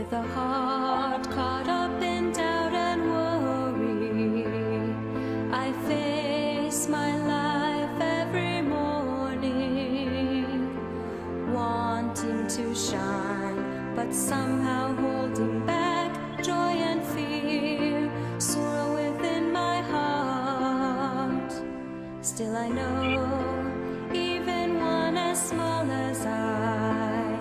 With a heart caught up in doubt and worry, I face my life every morning, wanting to shine, but somehow holding back joy and fear, sorrow within my heart. Still I know, even one as small as I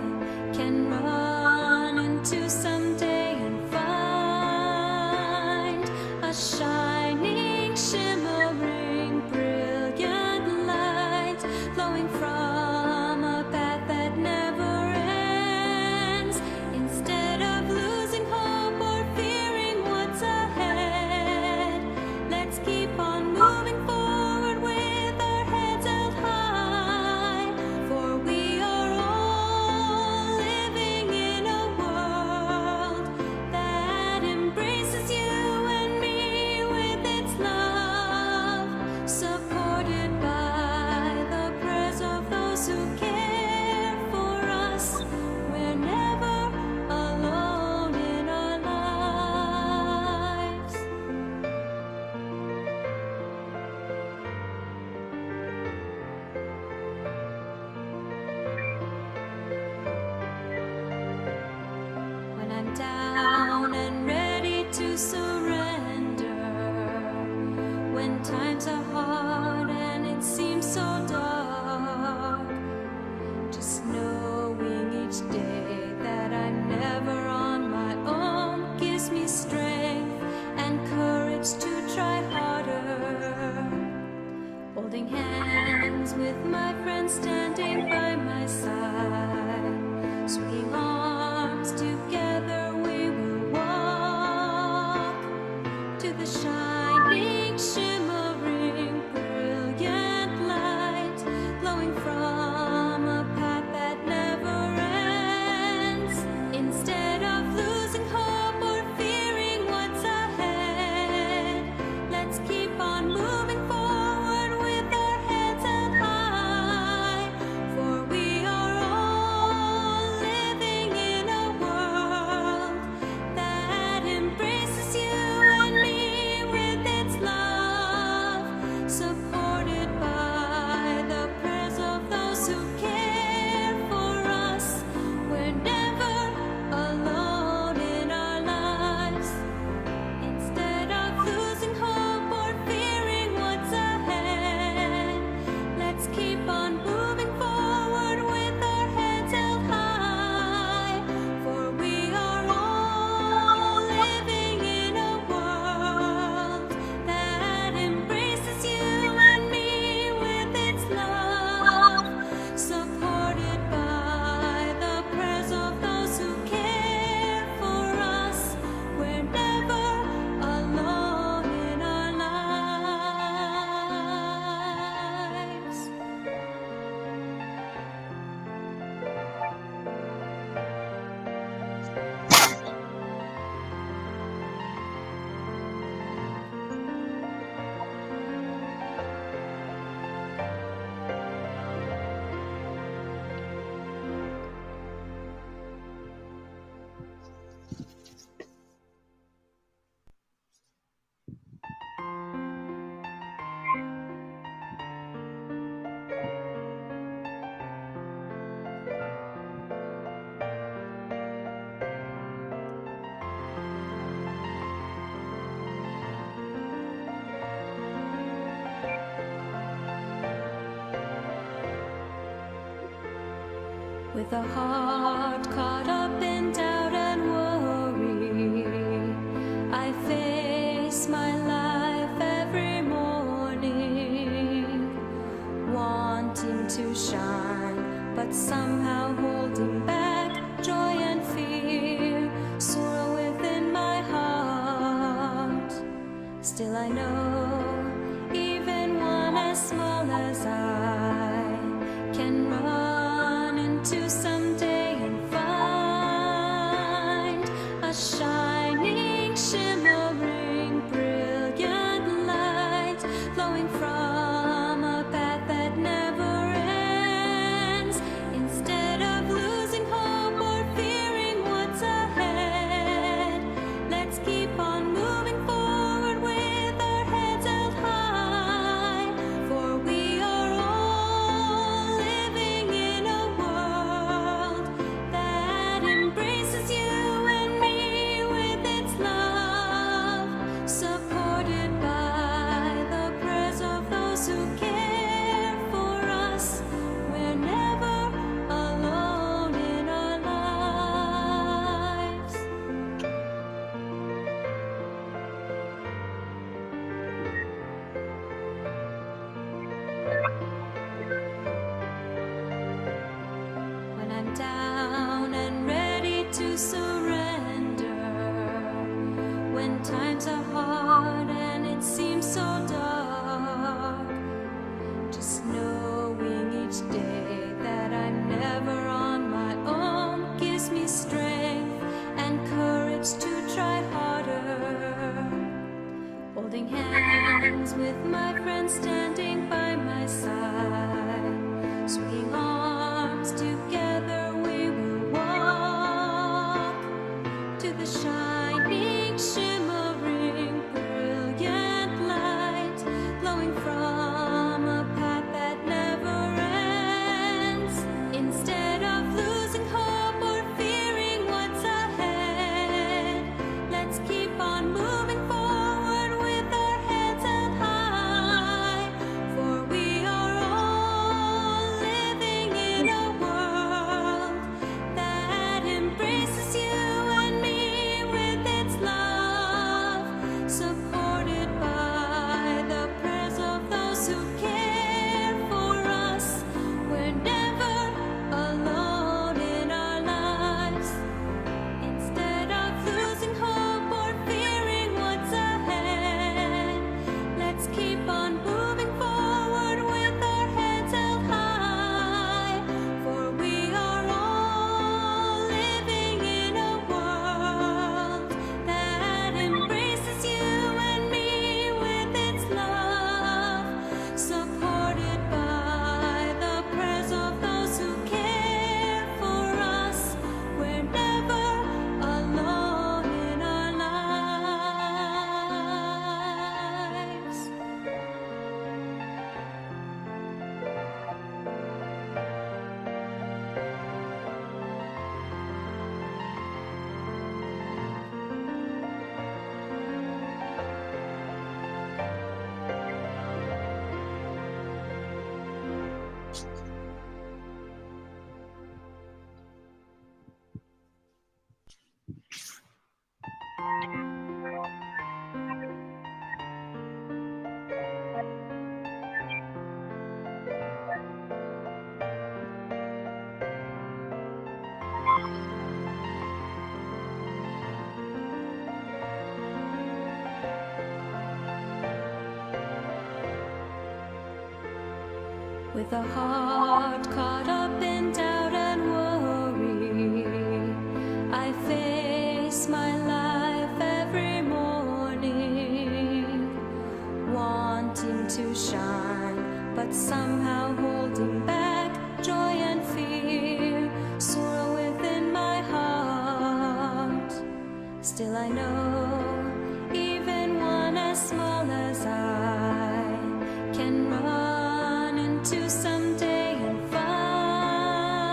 can run into someday and find a shining, shimmering, brilliant light flowing from a path that never ends. Instead of losing hope or fearing what's ahead, let's keep on moving forward with our heads held high, for we are all living in a world that embraces you and me with its love, supported by the prayers of those who care for us. We're never alone in our lives. When I'm down and ready to surrender, when times are hard and it seems so dark, just knowing each day that I'm never on my own gives me strength and courage to try harder. Holding hands with my friends standing by my side, swinging arms together we will walk to the shining, shimmering, brilliant light glowing from a path that never ends. Instead of losing hope or fearing what's ahead, let's keep on moving forward with our heads held high, for we are all living in a world that embraces you and me with its love, supported by the prayers of those who care for us. We're never alone in our lives. Instead of losing hope or fearing what's ahead, let's keep on moving forward with our heads held high, for we are all living in a world that embraces you and me with its love, supported by the prayers of those who care for us. We're never alone in our lives. With a heart caught up in doubt and worry, I face my life every morning, wanting to shine, but somehow holding back joy and fear, sorrow within my heart. Still I know, even one as small as I can run into someday and find a shining, shimmering, brilliant light flowing from a path that never ends. Instead of losing hope or fearing what's ahead, holding hands with my friends standing by my side, swinging arms together we will walk to the shining, shimmering, brilliant light glowing from a path that never ends. Instead of losing hope or fearing what's ahead, let's keep on moving forward with our heads held high, for we are all living in a world that embraces you and me with its love, supported by the prayers of those who care for us. We're never alone in our lives. Instead of losing hope or fearing what's ahead, let's keep on moving forward with our heads held high, for we are all living in a world that embraces you and me with its love, supported by the prayers of those who care for us. We're never alone in our lives. With a heart caught up in doubt and worry, I face my life every morning, wanting to shine, but somehow holding back joy and fear, sorrow within my heart. Still I know, even one as small as I can run into someday and find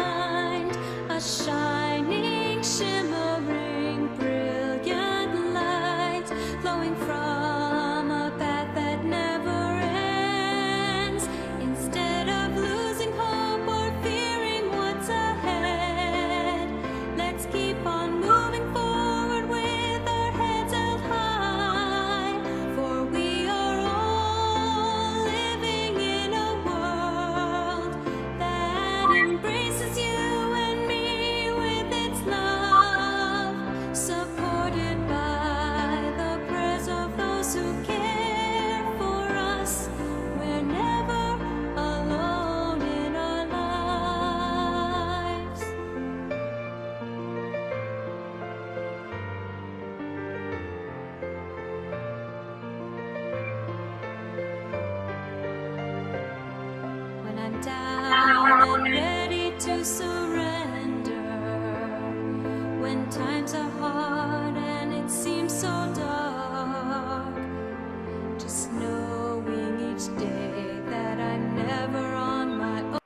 a shining, shimmering, brilliant light glowing from a path that never ends. Instead of losing hope or fearing what's ahead, let's keep on moving forward with our heads held high, for we are all living in a world that embraces you and me with its love, supported by the prayers of those who care for us. We're never alone in our lives. When I'm down and ready to surrender, when times are hard and it seems so dark, just knowing each day that I'm never on my own.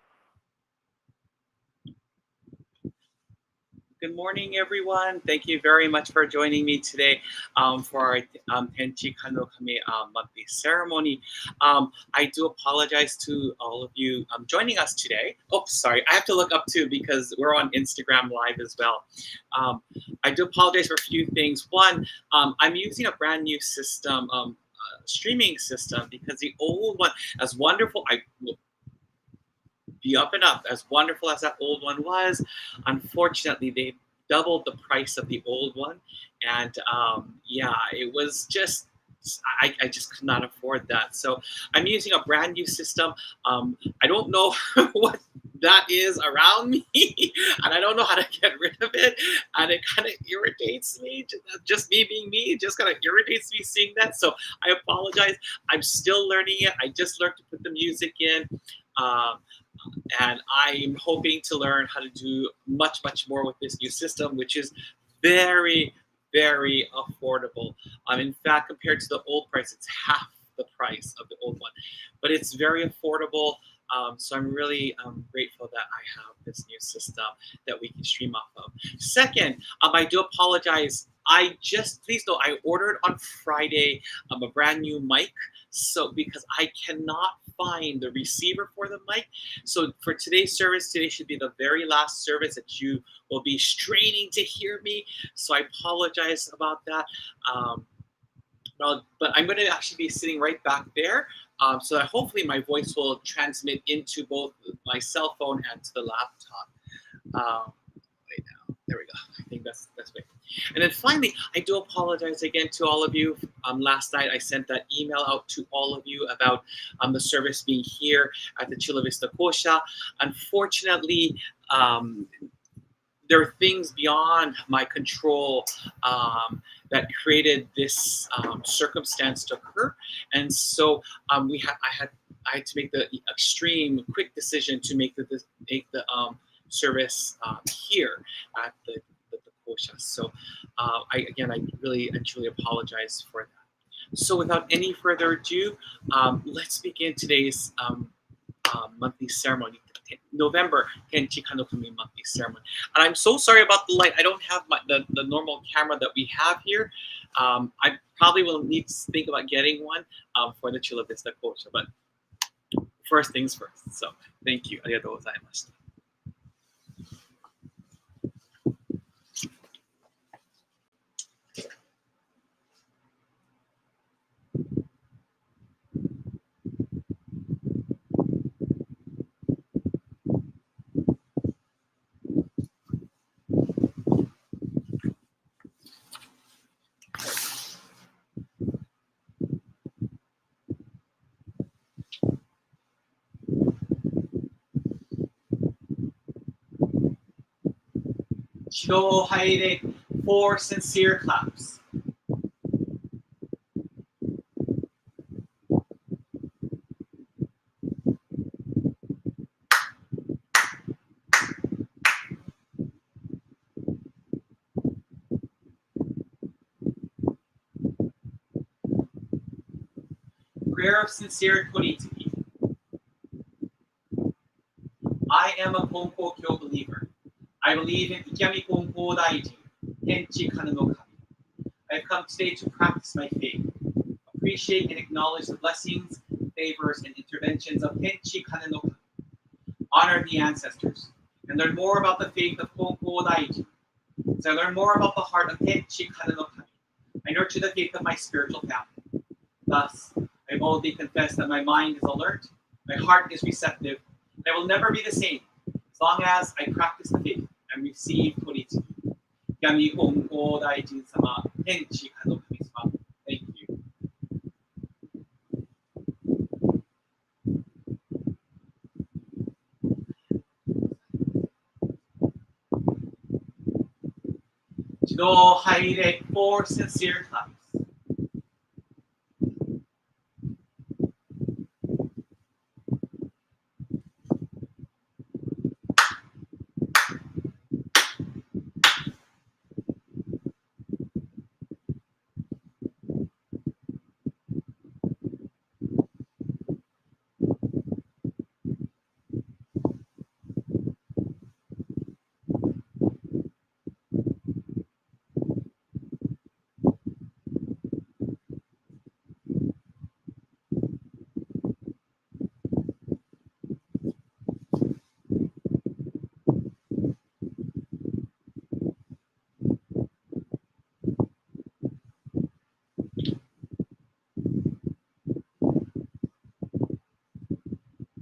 Good morning, everyone. Thank you very much for joining me today for our Tenchi Kane monthly ceremony. I do apologize to all of you joining us today. Oh, sorry, I have to look up too because we're on Instagram Live as well. I do apologize for a few things. One, I'm using a brand new system, streaming system, because the old one, as wonderful, I will be up and up, as wonderful as that old one was, unfortunately they doubled the price of the old one, and yeah, it was just I just could not afford that. So I'm using a brand new system. I don't know what that is around me, and I don't know how to get rid of it. And it kind of irritates me. Just me being me, it just kind of irritates me seeing that. So I apologize. I'm still learning it. I just learned to put the music in. And I'm hoping to learn how to do much more with this new system, which is very affordable. In fact, compared to the old price, it's half the price of the old one, but it's very affordable. So I'm really grateful that I have this new system that we can stream off of. Second, I do apologize. Please know, I ordered on Friday a brand new mic. So because I cannot find the receiver for the mic. So for today's service, today should be the very last service that you will be straining to hear me. So I apologize about that. But I'm going to actually be sitting right back there. So that hopefully my voice will transmit into both my cell phone and to the laptop. Right now, there we go. I think that's great. And then finally, I do apologize again to all of you. Last night I sent that email out to all of you about the service being here at the Chula Vista Kosha. Unfortunately, there are things beyond my control that created this circumstance to occur, and so I had to make the extreme quick decision to make the service here at the Kosha. So I really and truly apologize for that. So without any further ado, let's begin today's monthly ceremony. November Tenchi Kane monthly ceremony. And I'm so sorry about the light. I don't have the normal camera that we have here. I probably will need to think about getting one for the Chula Vista Kosha. But first things first. So thank you. ありがとうございました。Chido Haide, 4 sincere claps. Prayer of sincere Konitsuki. I am a Konko Kyo believer. I believe in Ikami Konko Daiji, Tenchi Kane no Kami. I have come today to practice my faith, appreciate and acknowledge the blessings, favors, and interventions of Tenchi Kane no Kami, honor the ancestors, and learn more about the faith of Konko Daiji. As I learn more about the heart of Tenchi Kane no Kami, I nurture the faith of my spiritual family. Thus, I boldly confess that my mind is alert, my heart is receptive, and I will never be the same as long as I practice the faith and receive Konitsuki. Ikami Konko Daijin sama, Tenchi Kane no Kami sama. Thank you. Chido Haide, 4 sincere claps.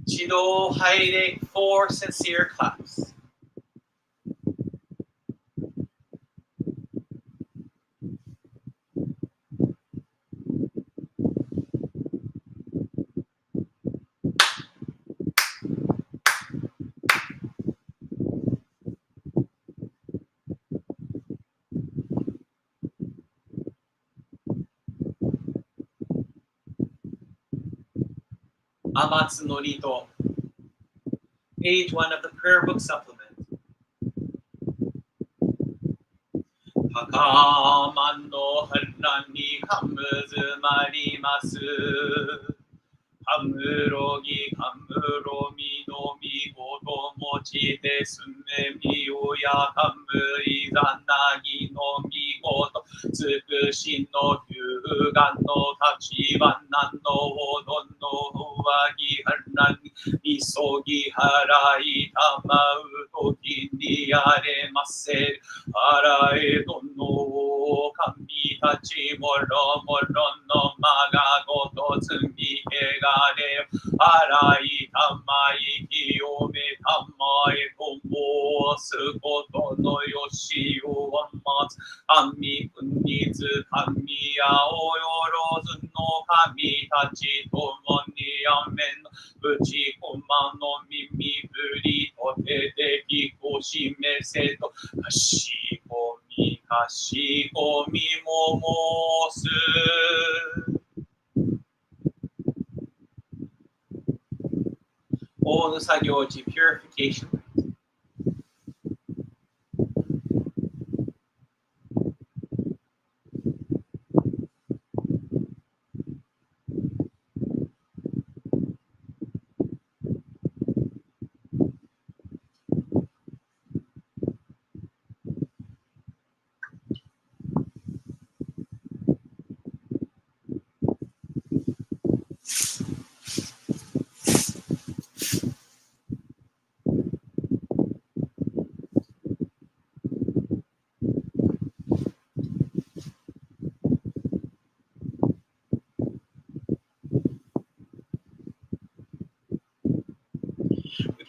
Chido Haide, 4 sincere claps. Amatsu no Rito, page 1 of the prayer book supplement. Hakaman no haran ni kamuzumarimasu. Kamurogi kamuromi no migoto mochite sunemi oya kamui zanagi no migoto tsukushi no hyugan no tachibanan no odon no uwagi haran ni misogi harai tamau toki ni aremaseru arae dono kami tachi moro moro no maga goto tsumi hega arai tamai kiyome tamai tomo sukoto no yoshi o amatsu kami kunitsu kami ao yorozu no kami tachi tomo ni amen no uchi koma no mimi buri to tete kiko shimese to kashikomi momosu. Onusagyoji, purification.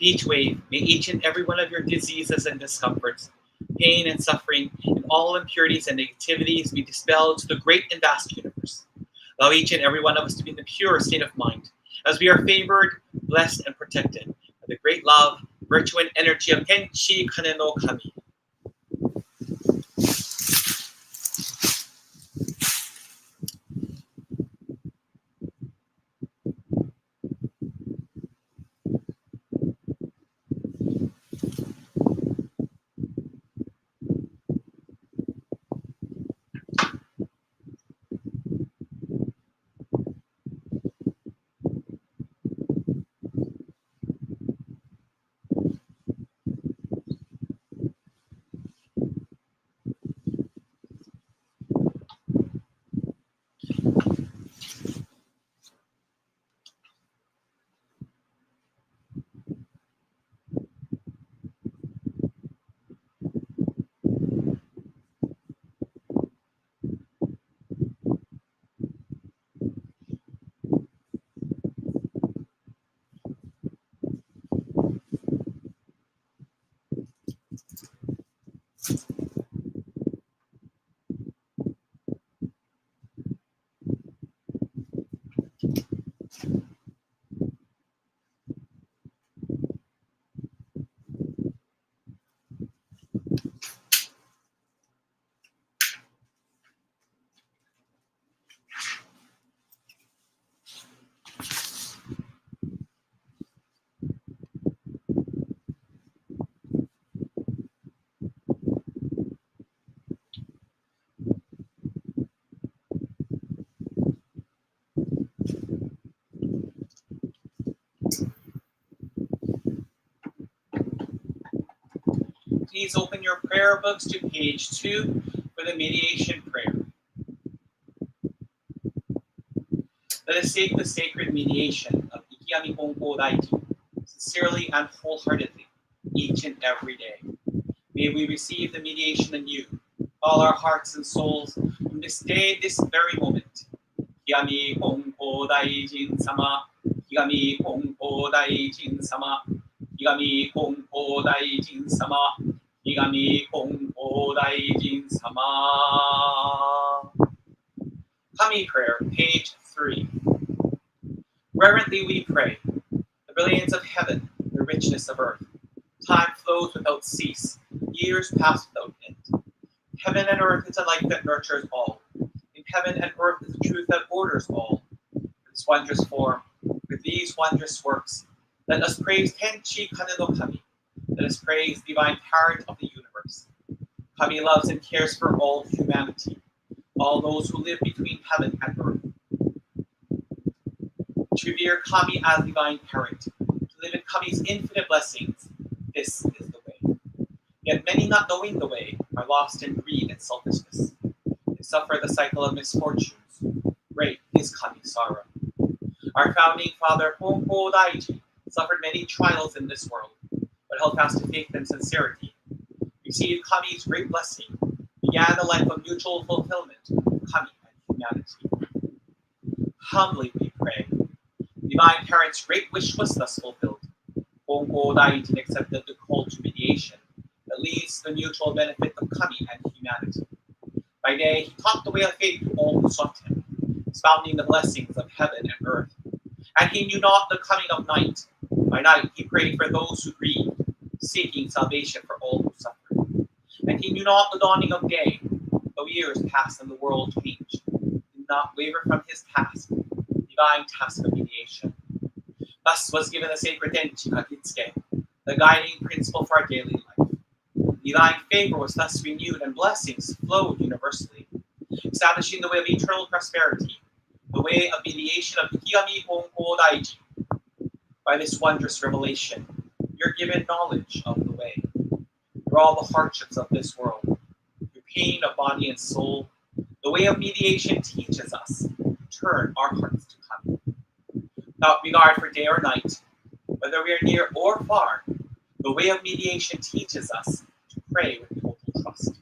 Each wave, may each and every one of your diseases and discomforts, pain and suffering, and all impurities and negativities be dispelled to the great and vast universe. Allow each and every one of us to be in the pure state of mind, as we are favored, blessed, and protected by the great love, virtue, and energy of Tenchi Kane no Kami. Please open your prayer books to page 2 for the mediation prayer. Let us take the sacred mediation of Ikiyami Konko Daiji sincerely and wholeheartedly each and every day. May we receive the mediation anew, all our hearts and souls, from this day, this very moment. Ikiyami Konko Daijin Sama, Ikiyami Konko Daijin Sama, Ikiyami Konko Daijin Sama, Ikiyami Konko Daijin Sama. Kami prayer, page 3. Reverently we pray, the brilliance of heaven, the richness of earth. Time flows without cease, years pass without end. Heaven and earth is a light that nurtures all. In heaven and earth is a truth that orders all. Its wondrous form, With these wondrous works, let us praise Tenchi Kane no Kami. Let us praise the divine parent of the universe. Kami loves and cares for all humanity, all those who live between heaven and earth. To revere Kami as divine parent, to live in Kami's infinite blessings, this is the way. Yet many, not knowing the way, are lost in greed and selfishness. They suffer the cycle of misfortunes. Great is Kami's sorrow. Our founding father, Honko Daiji, suffered many trials in this world, but held fast to faith and sincerity. Received Kami's great blessing, began a life of mutual fulfillment with Kami and humanity. Humbly we pray. Divine Parent's great wish was thus fulfilled. Honko Daiji accepted the call to mediation that leads to the mutual benefit of Kami and humanity. By day, he taught the way of faith to all who sought him, expounding the blessings of heaven and earth. And he knew not the coming of night. By night, he prayed for those who grieved, seeking salvation for all who suffered. And he knew not the dawning of day. Though years passed and the world changed, he did not waver from his task, divine task of mediation. Thus was given the sacred Tenchi Kane, the guiding principle for our daily life. Divine favor was thus renewed and blessings flowed universally, establishing the way of eternal prosperity, the way of mediation of Ikigami Honko Daiji. By this wondrous revelation, you're given knowledge of the way. Through all the hardships of this world, through pain of body and soul, the way of mediation teaches us to turn our hearts to Kami. Without regard for day or night, whether we are near or far, the way of mediation teaches us to pray with total trust.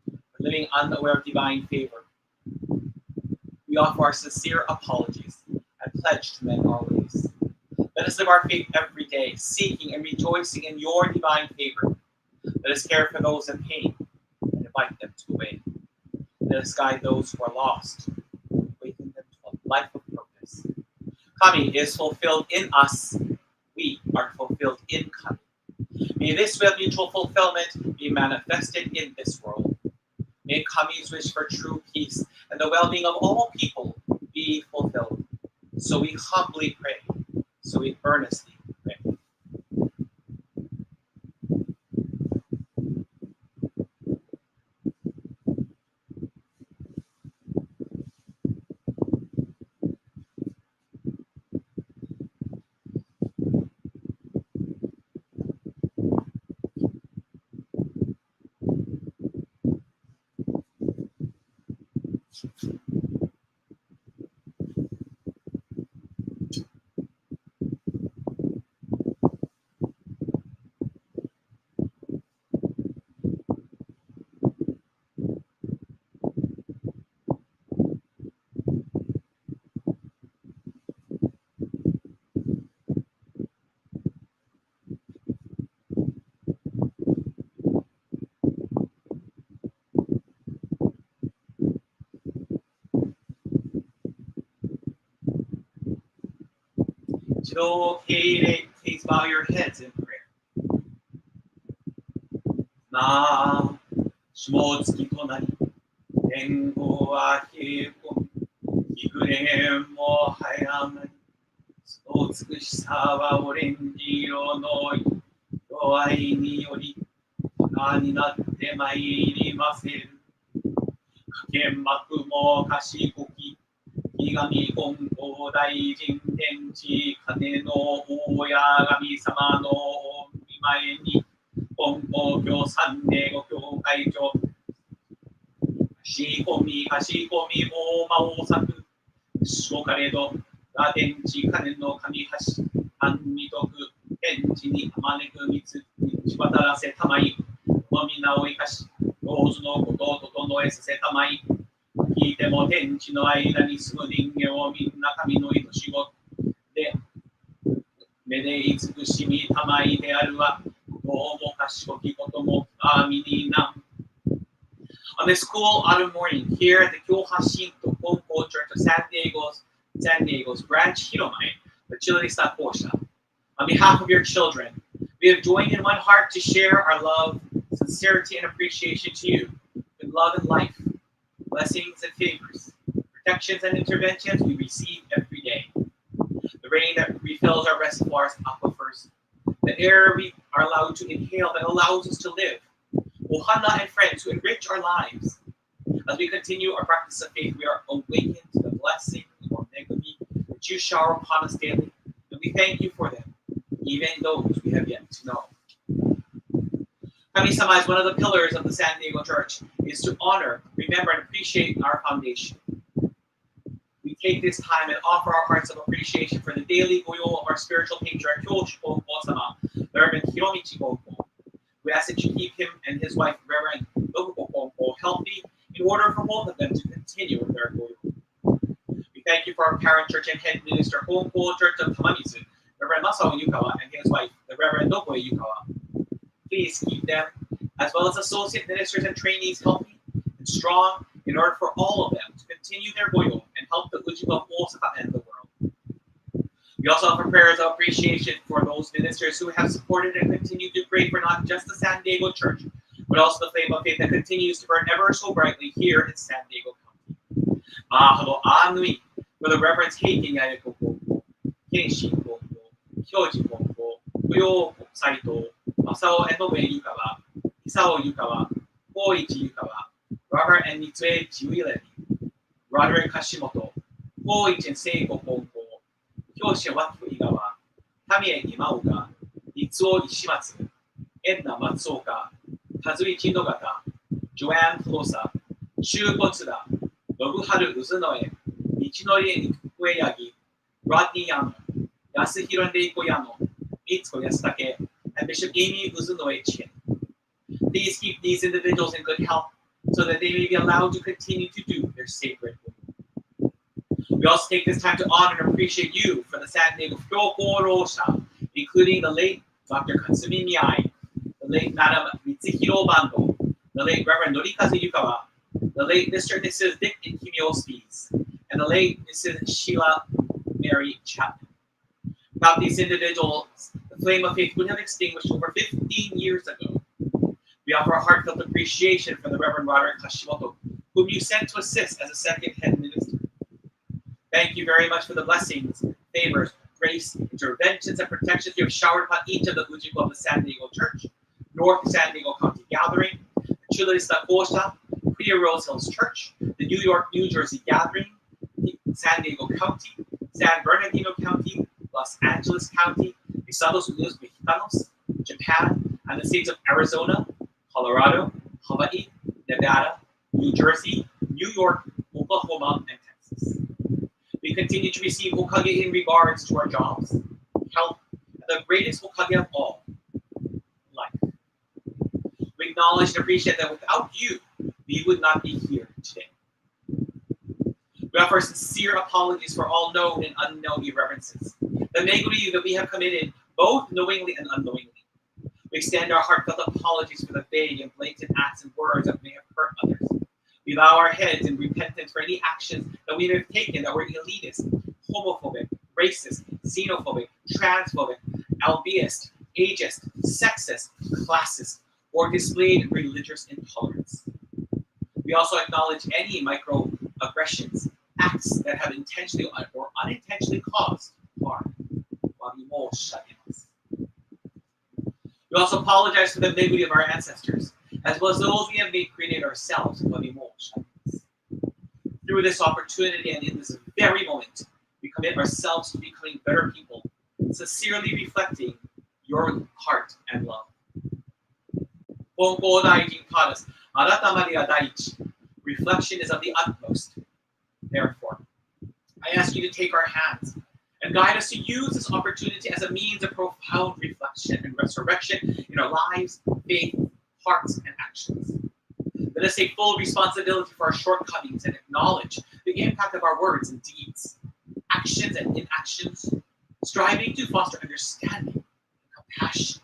For living unaware of divine favor, we offer our sincere apologies and pledge to mend our ways. Let us live our faith every day, seeking and rejoicing in your divine favor. Let us care for those in pain and invite them to the way. Let us guide those who are lost, awaken them to a life of purpose. Kami is fulfilled in us. We are fulfilled in Kami. May this way of mutual fulfillment be manifested in this world. May Kami's wish for true peace and the well-being of all people be fulfilled. So we humbly pray. So we earnestly pray. Please bow your heads in prayer. な下月となり、天候は冷え込み、日暮れも早まり、その美しさはオレンジ色の色合いにより、花になってまいりませる。剣幕も賢き、ひがみ金剛大臣天地金の大神様の御前に、本法教三礼五教会長、しこみ大魔王作、しょかれど、が天地金の神橋、安弥徳、天地にあまねく道渡らせたまい、の皆を生かし、老子のことを整えさせたまい、聞いても天地の間に住む人間をみんな神の愛しごで、めでいつくしみたまいであるわ、どうも賢きことも神になん。On this cool autumn morning, here at the Kyohashinto Konko Church of San Diego's branch Hiromai, the Chilista Posha, on behalf of your children, we have joined in one heart to share our love, sincerity, and appreciation to you with love and life, blessings and favors, protections and interventions we receive every day. The rain that refills our reservoirs, aquifers, the air we are allowed to inhale that allows us to live. Ohana and friends who enrich our lives. As we continue our practice of faith, we are awakened to the blessing or megumi that you shower upon us daily, and we thank you for them, even those we have yet to know. Kami-sama is one of the pillars of the San Diego Church, is to honor, remember, and appreciate our foundation. We take this time and offer our hearts of appreciation for the daily goyo of our spiritual patriarch, Kyoshi Kōko-sama, Reverend Hiromichi Kōko. We ask that you keep him and his wife, Reverend Nobuko Kōko, healthy in order for both of them to continue with their goyo. We thank you for our parent church and head minister, Kōko Church of Tamamizu, Reverend Masao Yukawa, and his wife, the Reverend Nobuo Yukawa. Please keep them, as well as associate ministers and trainees, healthy and strong in order for all of them to continue their goyo and help the Ujiko of Osaka and the world. We also offer prayers of appreciation for those ministers who have supported and continue to pray for not just the San Diego Church, but also the flame of faith that continues to burn ever so brightly here in San Diego County. Mahalo Anui for the Reverends Heiki Yayako Kōko, Kenshi Kōko, Hyoji Kōko, Uyo Saito, Masao and Nobe Yukawa, Isao Yukawa, Koichi Yukawa, Robert and Mitsue Chiuilevi, Roderick Hashimoto, Koichi and Seiko Kōko, Kyoshi Watu Igawa, Tamie Imaoka, Itsuo Ishimatsu, Edna Matsuoka, Kazuichi Nogata, Joanne Fulosa, Shuko Tsuda, Nobuharu Uzunoe, Michinori Ueyagi, Rodney Yano, Yasuhiro Reiko Yano, Mitsuko Yasutake, and Bishop Amy Uzunoe Chin. Please keep these individuals in good health so that they may be allowed to continue to do their sacred work. We also take this time to honor and appreciate you for the San Diego Kyoko Rosha, including the late Dr. Katsumi Miyai, the late Madam Mitsuhiro Bando, the late Reverend Norikazu Yukawa, the late Mr. and Mrs. Dick and Kimio Spies, and the late Mrs. Sheila Mary Chapman. Without these individuals, the flame of faith would have extinguished over 15 years ago. We offer a heartfelt appreciation for the Reverend Roderick Hashimoto, whom you sent to assist as a second head minister. Thank you very much for the blessings, favors, grace, interventions, and protections you have showered upon each of the Ujiko of the San Diego Church, North San Diego County Gathering, the Chula Vista Kosha, Priya Rose Hills Church, the New York, New Jersey Gathering, San Diego County, San Bernardino County, Los Angeles County, Estados Unidos Mexicanos, Japan, and the states of Arizona, Colorado, Hawaii, Nevada, New Jersey, New York, Oklahoma, and Texas. We continue to receive okage in regards to our jobs, health, and the greatest okage of all, life. We acknowledge and appreciate that without you, we would not be here today. We offer sincere apologies for all known and unknown irreverences, the meguri that we have committed, both knowingly and unknowingly. We extend our heartfelt apologies for the vague and blatant acts and words that may have hurt others. We bow our heads in repentance for any actions that we may have taken that were elitist, homophobic, racist, xenophobic, transphobic, albiist, ageist, sexist, classist, or displayed religious intolerance. We also acknowledge any microaggressions, acts that have intentionally or unintentionally caused harm. We also apologize for the meguri of our ancestors, as well as those we have made created ourselves. Through this opportunity and in this very moment, we commit ourselves to becoming better people, sincerely reflecting your heart and love. Taught us, reflection is of the utmost. Therefore, I ask you to take our hands and guide us to use this opportunity as a means of profound reflection and resurrection in our lives, faith, hearts, and actions. Let us take full responsibility for our shortcomings and acknowledge the impact of our words and deeds, actions and inactions, striving to foster understanding and compassion.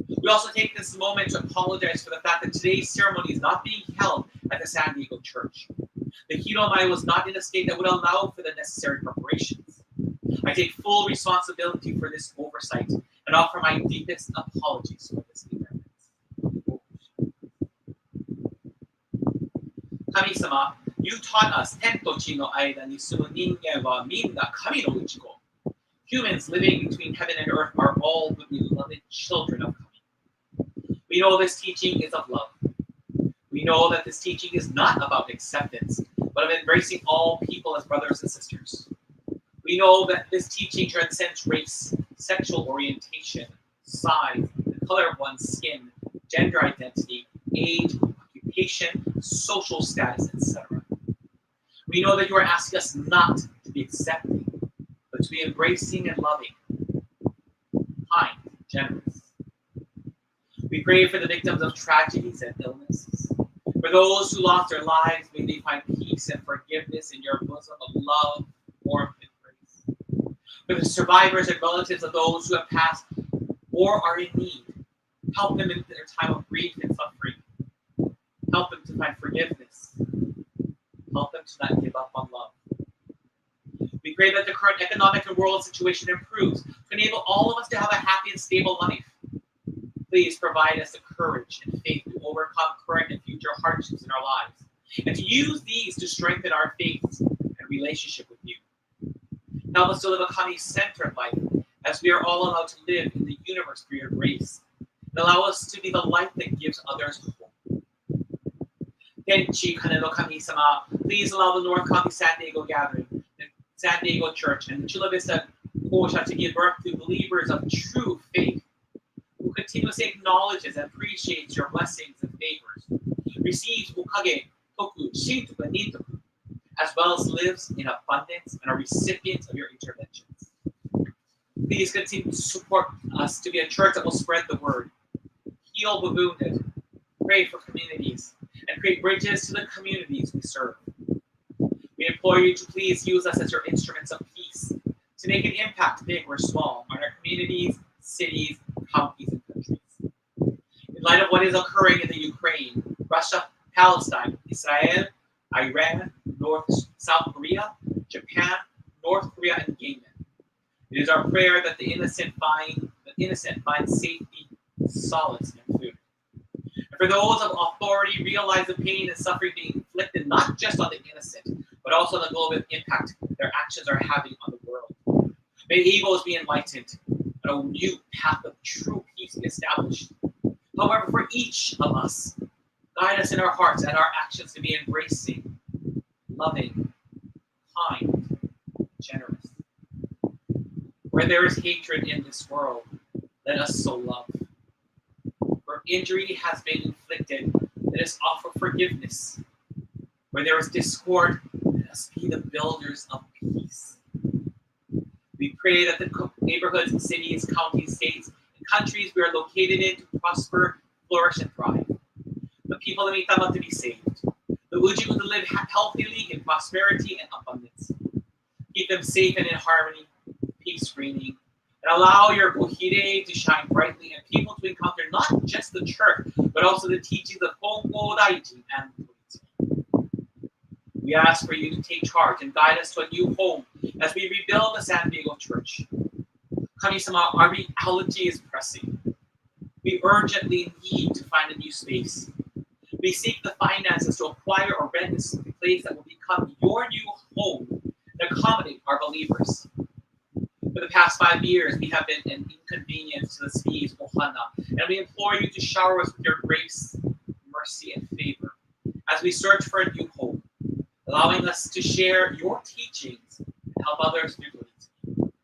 We also take this moment to apologize for the fact that today's ceremony is not being held at the San Diego Church. The Hiromai was not in a state that would allow for the necessary preparations. I take full responsibility for this oversight and offer my deepest apologies for this irreverence. Kami-sama, you taught us, ten to chi no aida ni sumu ningen wa minna kami no uchiko. Humans living between heaven and earth are all the beloved children of Kami. We know this teaching is of love. We know that this teaching is not about acceptance, but of embracing all people as brothers and sisters. We know that this teaching transcends race, sexual orientation, size, the color of one's skin, gender identity, age, occupation, social status, etc. We know that you are asking us not to be accepting, but to be embracing and loving, kind, generous. We pray for the victims of tragedies and illnesses. For those who lost their lives, may they find peace and forgiveness in your bosom of love, warmth, and grace. For the survivors and relatives of those who have passed or are in need, help them in their time of grief and suffering. Help them to find forgiveness. Help them to not give up on love. We pray that the current economic and world situation improves to enable all of us to have a happy and stable life. Please provide us the courage and faith to overcome current and future hardships in our lives, and to use these to strengthen our faith and relationship with you. Help us to live a Kami-centered life, as we are all allowed to live in the universe through your grace, and allow us to be the light that gives others hope. Tenchi Kane no Kami-sama, please allow the North Kami San Diego gathering, the San Diego Church, and the Chula Vista Kosha to give birth to believers of true faith, who continuously acknowledges and appreciates your blessings and favors, receives ukage, toku, shintoku, and nintoku, as well as lives in abundance and are recipients of your interventions. Please continue to support us to be a church that will spread the word, heal the wounded, pray for communities, and create bridges to the communities we serve. We implore you to please use us as your instruments of peace, to make an impact, big or small, on our communities, cities, counties, and countries. In light of what is occurring in the Ukraine, Russia, Palestine, Israel, Iran, South Korea, Japan, North Korea, and Yemen, it is our prayer that the innocent find safety, solace, and food. And for those of authority, realize the pain and suffering being inflicted not just on the innocent, but also the global impact their actions are having on the world. May egos be enlightened, and a new path of true peace be established. However, for each of us, guide us in our hearts and our actions to be embracing, loving, kind, generous. Where there is hatred in this world, let us sow love. Where injury has been inflicted, let us offer forgiveness. Where there is discord, let us be the builders of peace. We pray that the neighborhoods, cities, counties, states, and countries we are located in to prosper, flourish, and thrive. The people of Mitama to be saved. The Ujiku to live healthily in prosperity and abundance. Keep them safe and in harmony, peace reigning, and allow your Gohire to shine brightly and people to encounter not just the church, but also the teachings of Hongo Daiji and Puedes. We ask for you to take charge and guide us to a new home as we rebuild the San Diego Church. Kami-sama, our reality is pressing. We urgently need to find a new space. We seek the finances to acquire or rent this place that will become your new home and accommodate our believers. For the past 5 years, we have been an inconvenience to the Swedes, Ohana, and we implore you to shower us with your grace, mercy, and favor as we search for a new home, allowing us to share your teachings and help others through it.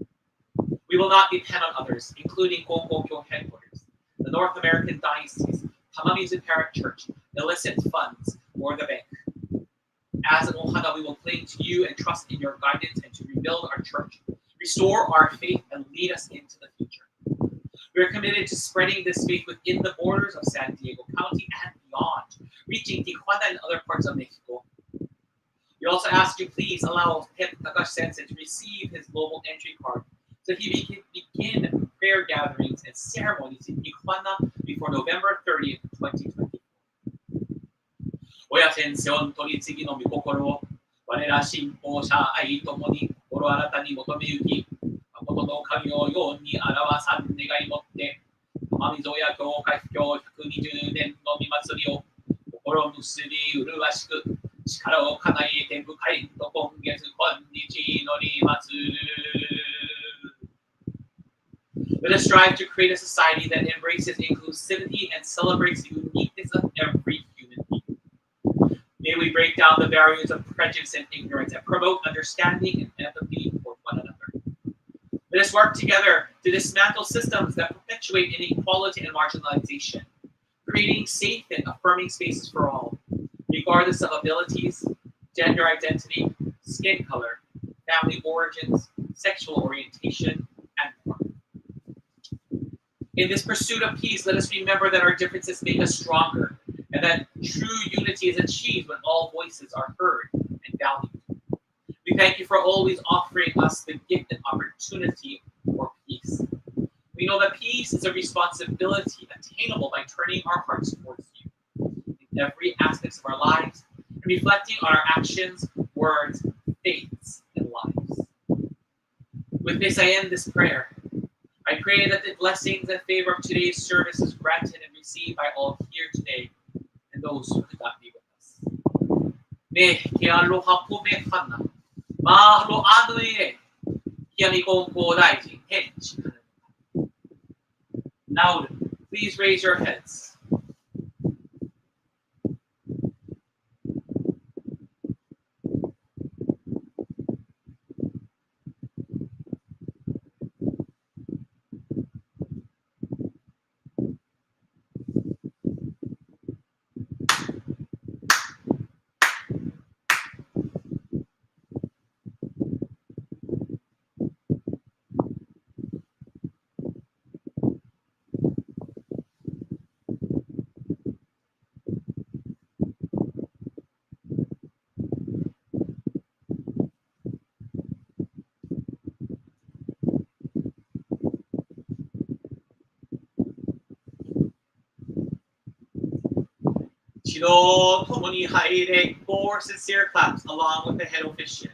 We will not depend on others, including Gokokyo headquarters, the North American Diocese, Tamamizu Parent Church, illicit funds, or the bank. As an Ohana, we will cling to you and trust in your guidance and to rebuild our church, restore our faith, and lead us into the future. We are committed to spreading this faith within the borders of San Diego County and beyond, reaching Tijuana and other parts of Mexico. We also ask you please allow Pep Takashi Sensei to receive his global entry card so he can begin prayer gatherings and ceremonies in Tijuana before November 30th, 2024. 親先生の取り次ぎの御心を我ら信仰者愛ともに心新たに求めゆき誠の神をように表さん願いもって天溝や教会布教120年の御祭りを心結び麗しく力を叶えて迎えんと今月今日祈りまする us strive to create a society that embraces inclusivity and celebrates the uniqueness of every human being. May we break down the barriers of prejudice and ignorance and promote understanding and empathy for one another. Let us work together to dismantle systems that perpetuate inequality and marginalization, creating safe and affirming spaces for all, regardless of abilities, gender identity, skin color, family origins, sexual orientation, and more. In this pursuit of peace, let us remember that our differences make us stronger, and that true unity is achieved when all voices are heard and valued. We thank you for always offering us the gift and opportunity for peace. We know that peace is a responsibility attainable by turning our hearts towards you in every aspect of our lives, and reflecting on our actions, words, faiths, and lives. With this, I end this prayer. I pray that the blessings and favor of today's service is granted and received by all here today and those who could not be with us. Me ke aloha po me hana, mahalo anu e, kia ni kōkou daijin, Tenchi Kane. Now, please raise your heads. Chido tomoni haire, 4 sincere claps along with the head officiant.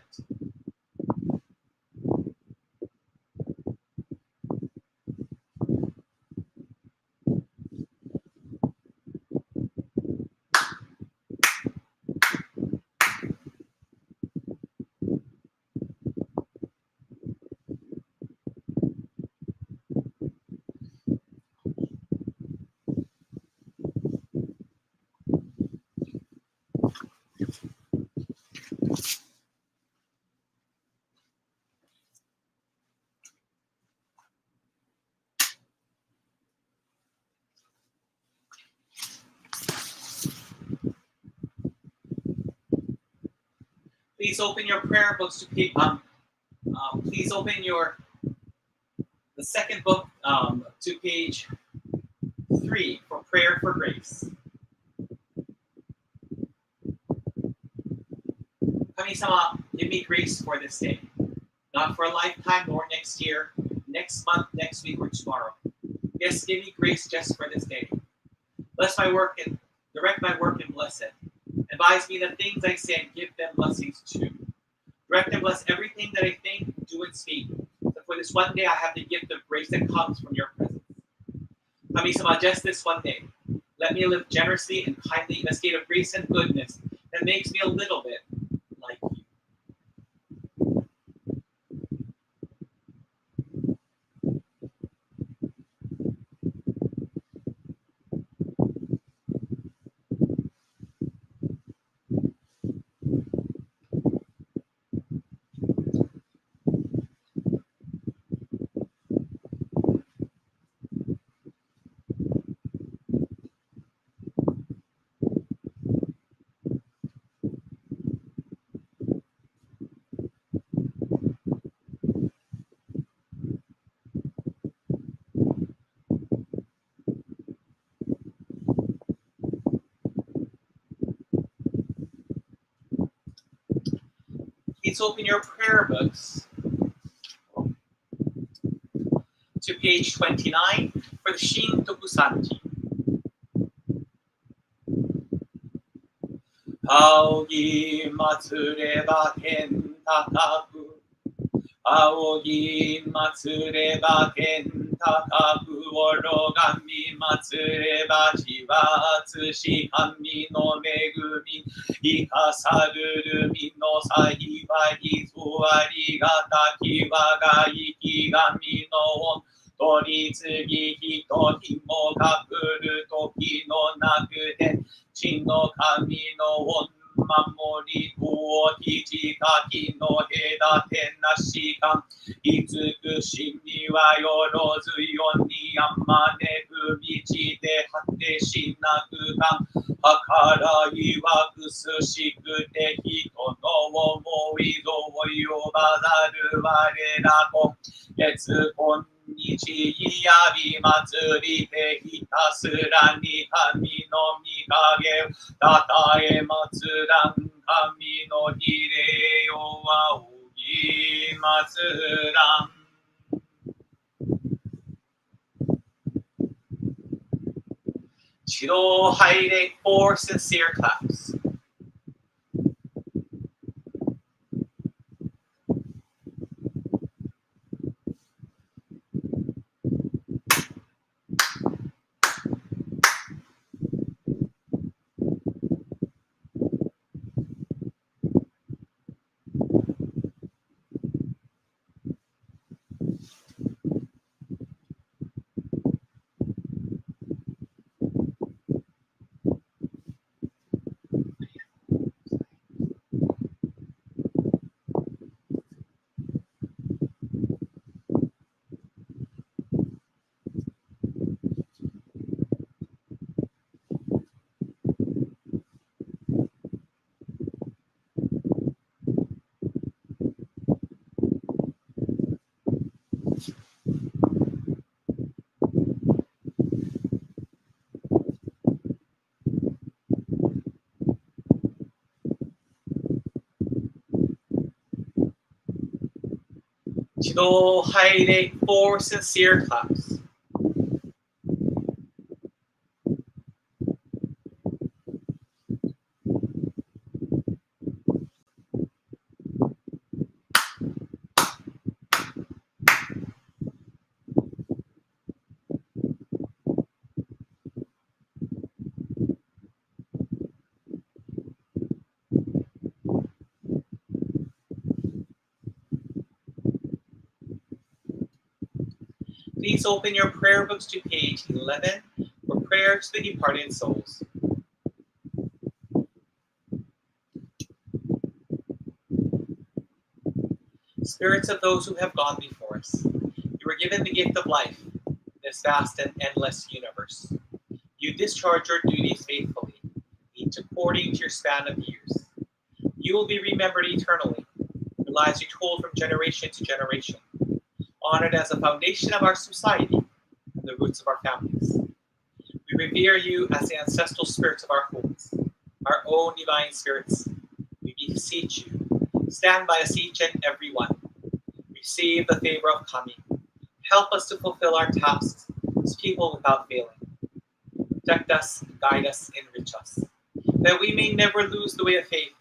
Please open your prayer books to page. Please open the second book to page 3 for prayer for grace. Kami-sama, give me grace for this day, not for a lifetime nor next year, next month, next week, or tomorrow. Yes, give me grace just for this day. Bless my work and direct my work and bless it. Advise me the things I say and give them blessings too. Direct and bless everything that I think, do, and speak. So for this one day, I have the gift of grace that comes from your presence. Kami-sama, just this one day, let me live generously and kindly in a state of grace and goodness that makes me a little bit like you. Please open your prayer books to page 29 for the Shintoku Sanji. Aogi matsureba ken takaku, Aogi matsureba ken takaku, orogami matsureba shiwatsu shikami no megumi, ikasaru mi no saiwai zo arigataki wa ga ikigami no 取り次ぎ人にもかくる時のなくて地の神の御守りを肘かきの隔てなしか慈しみはよろずよにあまねく道で果てしなくか計らいはくすしくて人の思いぞを呼ばざる我ら今月今日やび祭りでひたすらに神の御影たたえ祭らん神の比例を仰ぎ祭らん指導拝礼 for sincere claps. Chido Haide for sincere claps. Please open your prayer books to page 11 for prayer to the departed souls. Spirits of those who have gone before us, you were given the gift of life in this vast and endless universe. You discharge your duties faithfully, each according to your span of years. You will be remembered eternally, your lives you told from generation to generation, honored as the foundation of our society and the roots of our families. We revere you as the ancestral spirits of our homes, our own divine spirits. We beseech you, stand by us each and every one. Receive the favor of Kami. Help us to fulfill our tasks as people without failing. Protect us, guide us, enrich us, that we may never lose the way of faith,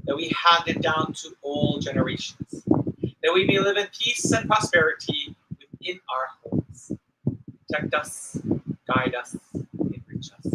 that we hand it down to all generations, that we may live in peace and prosperity within our homes. Protect us, guide us, enrich us.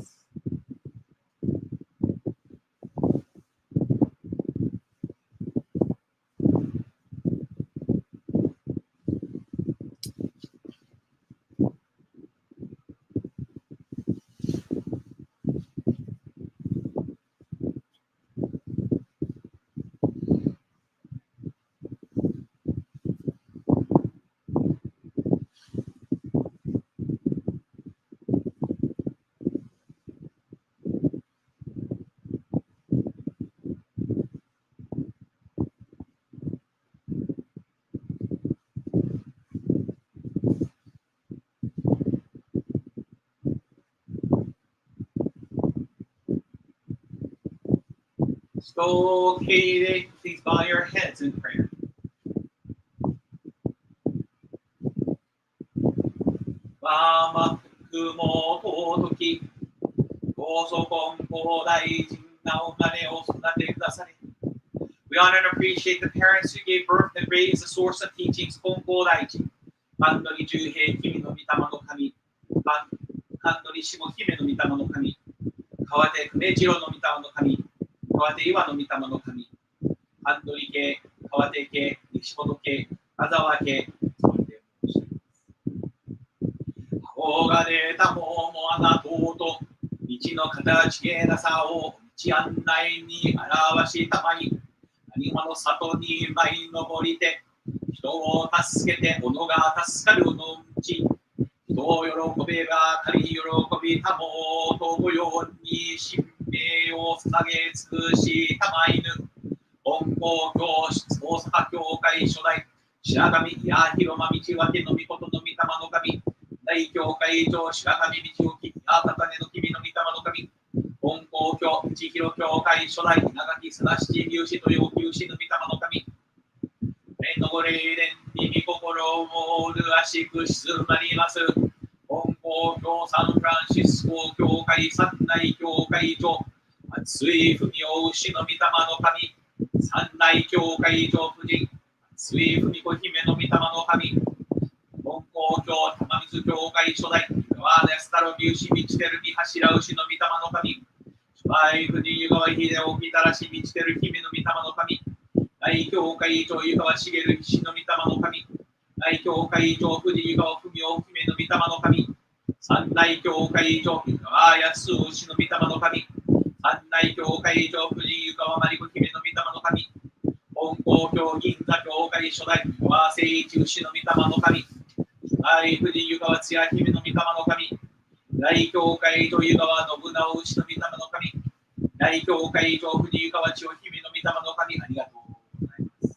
So, okay, please bow your heads in prayer. Mama kumo totoki, gozo kon kodai jin na omane o sodate kudasai. We honor and appreciate the parents who gave birth and raised the source of teachings, kon kodai jin. Kandori juhei kimi no mitama no kami, kandori shimo hime no mitama no kami, kawate kumejiro no mitama no kami, kawate iwa no mitama no kami, kandori ke, kawate ke, nishimoto ke, azawa ke, がれたももあがとうと、道の形げなさを道案内に表したまい、何話の里に舞い登りて、人を助けて己が助かるのうち、人を喜べばかり喜びたもとごように神明を捧げ尽くしたまいぬ。本校教室大阪教会初代白神や広間道分けの御事の御霊の神、大教会上白神道置や高根の君の御霊の神、本校教内広教会初代長木貞七入士と要求士の御霊の神、霊のご霊連に御心を麗しく静まります。本校教サンフランシスコ教会三大教会長、熱い文を牛の御霊の神、三大教会長夫人、熱い文子姫の御霊の神、本校教玉水教会初代湯川デスタロビウシ満ちてる御柱牛の御霊の神、初代夫人湯川秀沖たらし満ちてる姫の御霊の神、大教会長湯川茂石の御霊の神、大教会長夫人湯川文雄姫の御霊の神、三大教会長湯川康牛の御霊の神、三大教会長夫人湯川真理子姫の御霊の神、本校教銀座教会初代湯川誠一牛の御霊の神、大夫人湯川津屋姫の御霊の神、大教会長湯川信直牛の御霊の神、大教会長夫人湯川千代姫の御霊の神、ありがとうございます。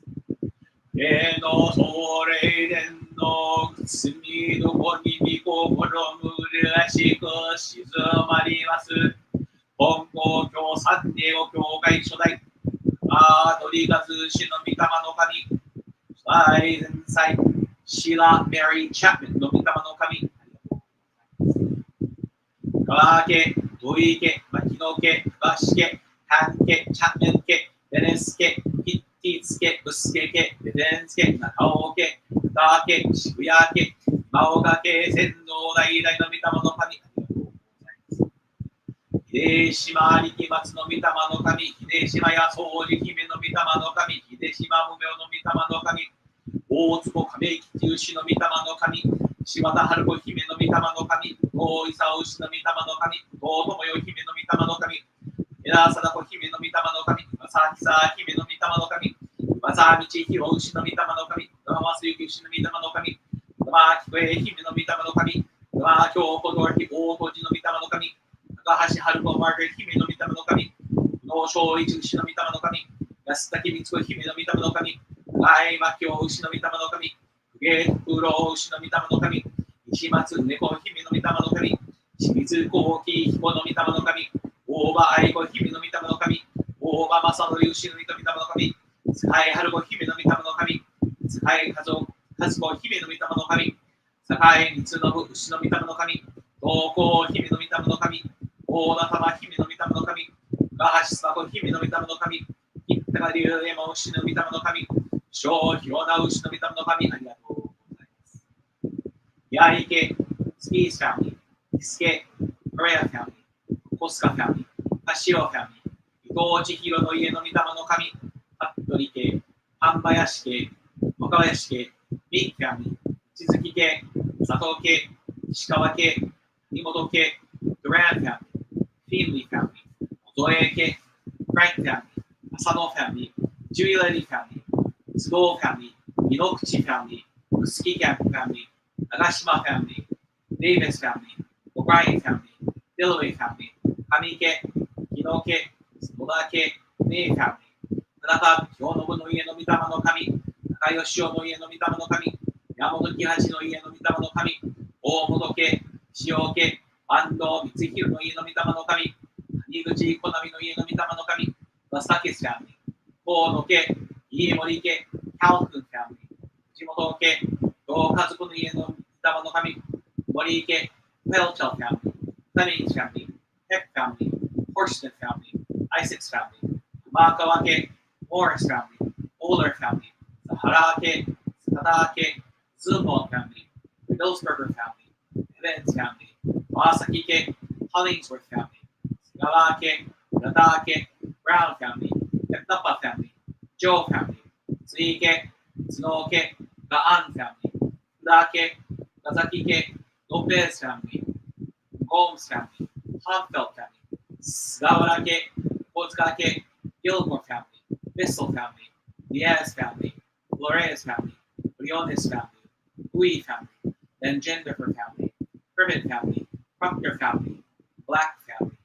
霊の総霊殿の隅どこに御心麗しく静まります。本校教三帝を教会初代鳥がずしの御霊の神、大前妻シラ・メリー・チャップメンの御霊の神、川家、土井家、牧野家、深志家、丹家、チャッメン家、ベネス家、ヒッティーツ家、ブスケ家、ベデンス家、中尾家、深家、渋谷家、今岡家、先祖代々の御霊の神、秀島力松の御霊の神、秀島や掃除姫の御霊の神、秀島無病の御霊の神、大坪亀吉牛の御霊の神、柴田春子姫の御霊の神、大伊佐牛の御霊の神、大友よ姫の御霊の神、枝貞子姫の御霊の神、正久姫の御霊の神、正道弘牛の御霊の神、玉増幸牛の御霊の神、玉木恵姫の御霊の神、玉京子ドルヒ大小路の御霊の神、高橋春子マーガレット姫の御霊の神、能正一牛の御霊の神、安田光子姫の御霊の神、大魔教牛の御霊の神、芸福郎牛の御霊の神、石松猫姫の御霊の神、清水幸喜彦の御霊の神、大場愛子姫の御霊の神、大場正則牛の御霊の神、使い春子姫の御霊の神、使い和子姫の御霊の神、使い三信牛の御霊の神、東光姫の御霊の神、大田玉姫の御霊の神、高橋佐子姫の御霊の神、一高龍山牛の御霊の神、小広田牛の御霊の神、ありがとうございます。八重家、スピースファミリー、キスケ、コレアファミリー、コスカファミリー、カシオファミリー、伊藤千尋の家の御霊の神、服部家、半林家、若林家、ミッファミリー、千月家、佐藤家、石川家、井本家、ドランファミリー、フィンリーファミリー、小添家、フランクファミリー、浅野ファミリー、ジュリラリーファミリー、津藤ファミリー、井ノ口ファミリー、臼木ファミリー、長島ファミリー、デイビスファミリー、オブラインファミリー、デルウェイファミリー、上家、木野家、野田家、メイファミリー、田中京信の家の御霊の神、高吉雄の家の御霊の神、山本喜八の家の御霊の神、大本家、塩家、安藤光弘の家の御霊の神、谷口好美の家の御霊の神、バスタキスファミリー、河野家、飯森家、キャオクンファミリー、地元家、同家族の家の御霊の神、森家、フェルチェルファミリー、フレミングファミリー、ヘックファミリー、ホーストンファミリー、アイセックスファミリー、マーカワ家、モーリスファミリー、オーラーファミリー、サハラ家、スカダ家、ズンボンファミリー、ビルスバーガーファミリー、エベンズファミリー、川崎家、ホリンズワーファミリー、菅川家、ラダー家、ブラウンファミリー、テプナッパファミリー、ジョーファミリー、ツイ家、ツノ家、ガアンファミリー、フダ家、ガザキ家、ロペスファミリー、Holmes family, Honfeld family, Sgawara-ke, Otsuka-ke, Gilmore family, Bissell family, Diaz family, Flores family, Briones family, Hui family, then Jennifer family, Privet family, Proctor family, Black family,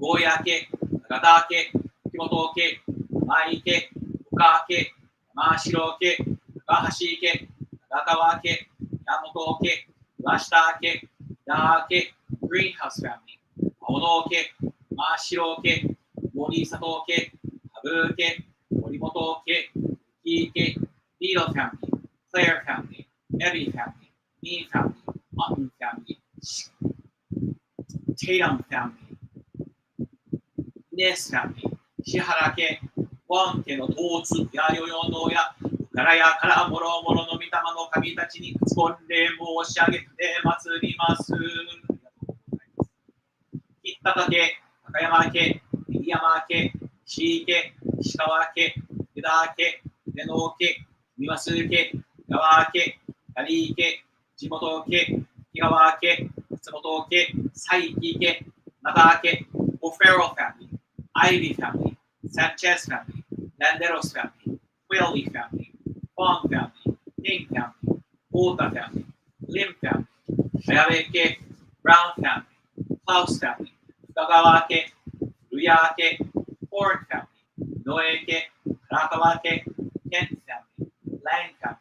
Goya-ke, Nagata-ke, Kimoto-ke, Mai-ke, Uka-ke, Yamashiro-ke, Takahashi-ke, Nagakawa-ke, Yamamoto-ke, Rashita-ke, Da-ke, Greenhouse family, Aono-ke, Mashiro-ke, Morisato-ke, Habu-ke, Morimoto-ke, Yuki-ke, Beetle family, Claire family, Evie family, Me family, Mutton family, Tatum family, Ness family, Shihara-ke, Won-keの統通やよよのや、からやからもろもろの御霊の神たちに御礼申し上げて祭ります。吉高家、高山家、右山家、石井家、石川家、湯田家、出野家、三増家、川家、谷井家、地元家、木川家、松本家、佐伯家、中家、オフェロファミリー、アイビーファミリー、サンチェスファミリー、ランデロスファミリー、フェリーファミリー、フォンファミリー、キングファミリー、オータファミリー、リンファミリー、早部家、ブラウンファミリー、クラウスファミリー、深川家、ルヤ家、フォーンファミリー、ノエ家、唐川家、ケンファミリー、ラインファミリー、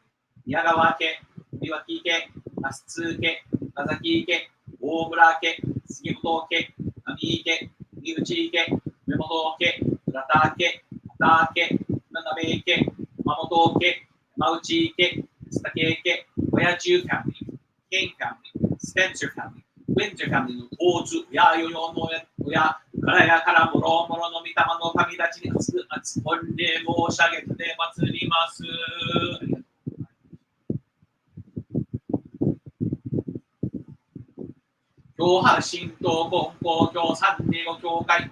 宮川家、三脇家、那須通家、中崎家、大村家、杉本家、上井家、三内家、目本家、浦田家、畑家、七部家、山本家、山内家、須竹家、親中ファミリー、ケンファミリー、スペンサーファミリー、ウィンターファミリーの統治、親よよの親、からやからもろもろの御霊の神たちに熱く御礼申し上げて祭ります。教派神道金光教サンディエゴ教会、金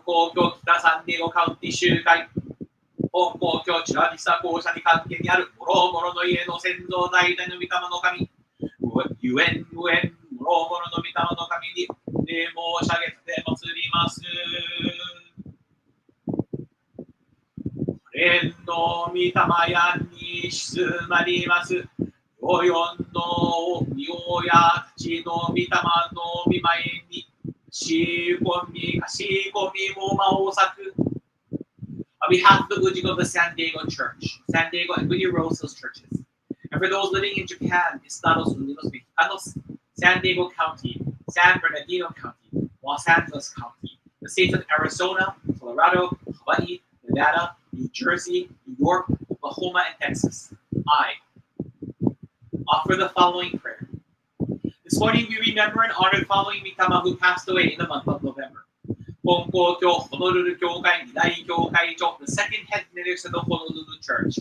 光教北サンディエゴカウンティ集会、金光教チュラビスタ校舎に関係にあるもろもろの家の先祖代々の御霊の神、ゆえんもろもろの御霊の神に礼申し上げて祭ります。天の御霊やに静まります。およんのみおやちの御霊の御前にしこみかしこみもまおさく。On behalf of the Ujigo of the San Diego Church, San Diego and Goodyear Rosals churches, and for those living in Japan, Estados Unidos Mexicanos, San Diego County, San Bernardino County, Los Angeles County, the states of Arizona, Colorado, Hawaii, Nevada, New Jersey, New York, Oklahoma, and Texas, I offer the following prayer. This morning we remember and honor the following Mitama who passed away in the month of November. Honko Kyo Honolulu Kyokai Nidai Kyokai Cho, the second head minister of the Honolulu Church.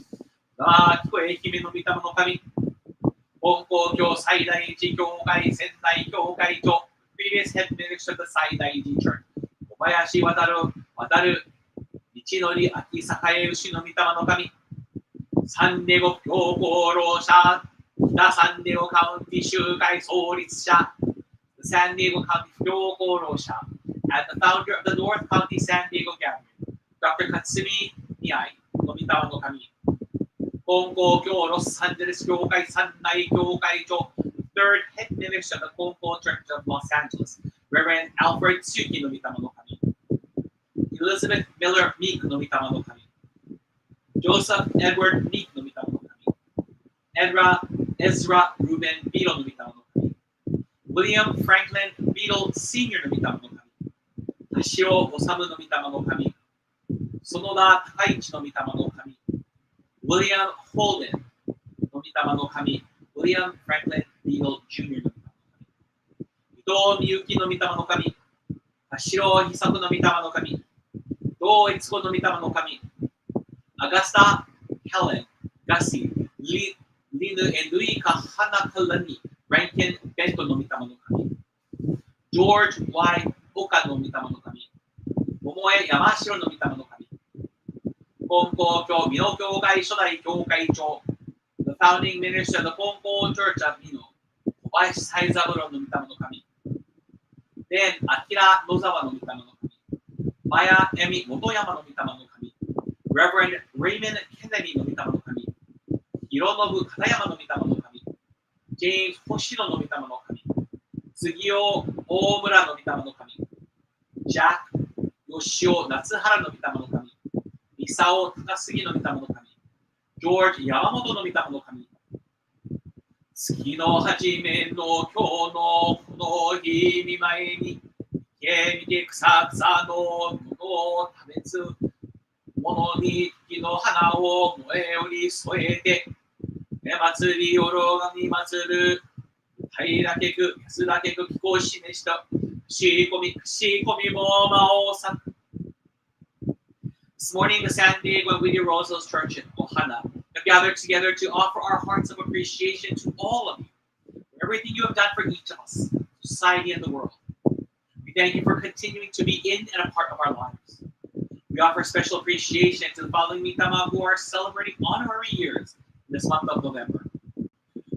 Kikoe Hime no Mitama no Kami. Honko Kyo Saidaiji Kyokai Sendai Kyokai Cho, previous head minister of the Saidaiji Church. Kobayashi Wataru Michinori Aki Sakae Ushi no Mitama no Kami. San Diego Kyoko Rosha. The San Diego County 集会創立者 the San Diego County 教皇老者 and the founder of the North County San Diego Gathering, Dr. Katsumi Miyai の御霊の神金光教ロサンゼルス教会三大教会長 Third Head Minister of the Congo Church of Los Angeles, Reverend Alfred Tsuki の御霊の神 Elizabeth Miller Meek の御霊の神 Joseph Edward Meek の御霊の神Ezra Reuben Beetle の御霊の神 William Franklin Beetle Sr. の御霊の神田代治の御霊の神園田高一の御霊の神 William Holden の御霊の神 William Franklin Beetle Jr. の御霊の神伊藤美幸の御霊の神田代久子の御霊の神伊藤悦子の御霊の神 Augusta Helen Gussie Linu Enrica Hanakalani Rankin Bento no Mitama no Kami George Y. Oka no Mitama no Kami Momoe Yamashiro no Mitama no Kami Konko Kyo Mino Kyokai Shodai Kyokai Cho the founding minister of the Konko Church of Mino Kobayashi Saizaburo no Mitama no Kami 天明野沢の御霊の神、マヤエミ元山の御霊の神、Reverend Raymond Kennedy の御霊の神、広信片山の御霊の神、ジェームズ星野の御霊の神、杉尾大村の御霊の神、ジャック吉尾夏原の御霊の神、ミサオ高杉の御霊の神、ジョージ山本の御霊の神、月の初めの今日のこの日見舞いに、見て草々のものを食べつ、物に木の花を燃えより添えて、祭りおろがに祭る、平けく安らけく気候を示した、し込みも魔をさ。This morning, the Sunday, when we do Rosal's Church in Ohana, have gathered together to offer our hearts of appreciation to all of you for everything you have done for each of us, society, and the world. We thank you for continuing to be in and a part of our lives. We offer special appreciation to the following Mitama who are celebrating honorary years in this month of November.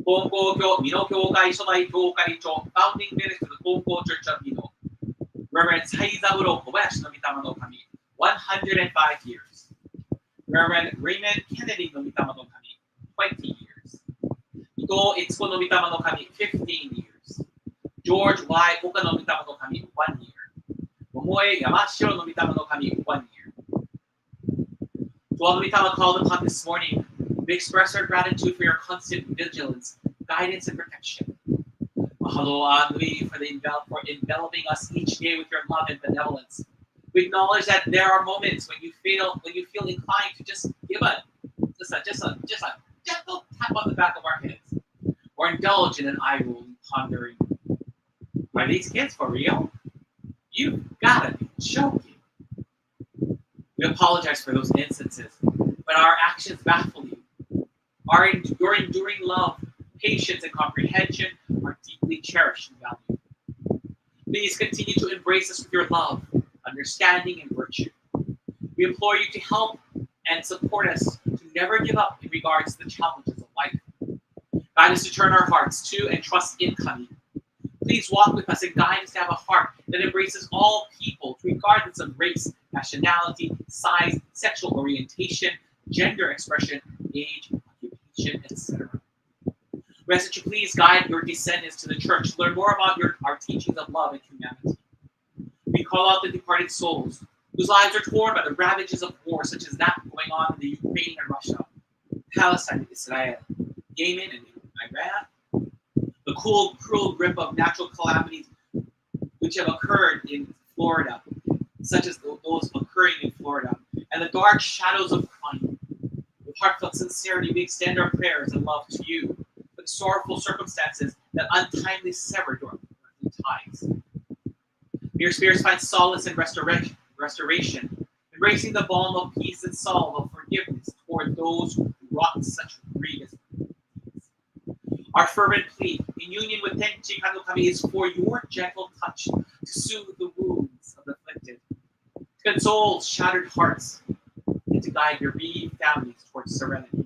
金光教美濃教会初代教会長 Founding Minister of the 金光 Church of Mino, Reverend 西三郎小林の御霊の神 105 years. Reverend Raymond Kennedy の御霊の神 20 years. 伊藤悦子の御霊の神 15 years. George Y. 岡の御霊の神 1 year. 桃江山城の御霊の神 1 year. To all the Mitama called upon this morning, we express our gratitude for your constant vigilance, guidance, and protection. Mahalo Anui for enveloping us each day with your love and benevolence. We acknowledge that there are moments when you feel inclined to just give a gentle tap on the back of our heads, or indulge in an eye roll and pondering. Are these kids for real? You've gotta be joking. We apologize for those instances, but our actions baffle you. Your enduring love, patience, and comprehension are deeply cherished and valued. Please continue to embrace us with your love, understanding, and virtue. We implore you to help and support us to never give up in regards to the challenges of life. Guide us to turn our hearts to and trust in Kami. Please walk with us and guide us to have a heart that embraces all people, regardless of race, nationality, size, sexual orientation, gender expression, age, occupation, etc. We ask that you please guide your descendants to the church to learn more about our teachings of love and humanity. We call out the departed souls whose lives are torn by the ravages of war, such as that going on in the Ukraine and Russia, Palestine and Israel, Yemen and Iran, the cruel grip of natural calamities which have occurred in Florida, such as those occurring in Florida, and the dark shadows of crime. With heartfelt sincerity, we extend our prayers and love to you for the sorrowful circumstances that untimely severed your ties. May your spirits find solace and restoration, embracing the balm of peace and salve of forgiveness toward those who wrought such grievous deeds. Our fervent plea, in union with Tenchi Kane, is for your gentle touch to soothe the wounds of the afflicted, to console shattered hearts, and to guide your bereaved families towards serenity.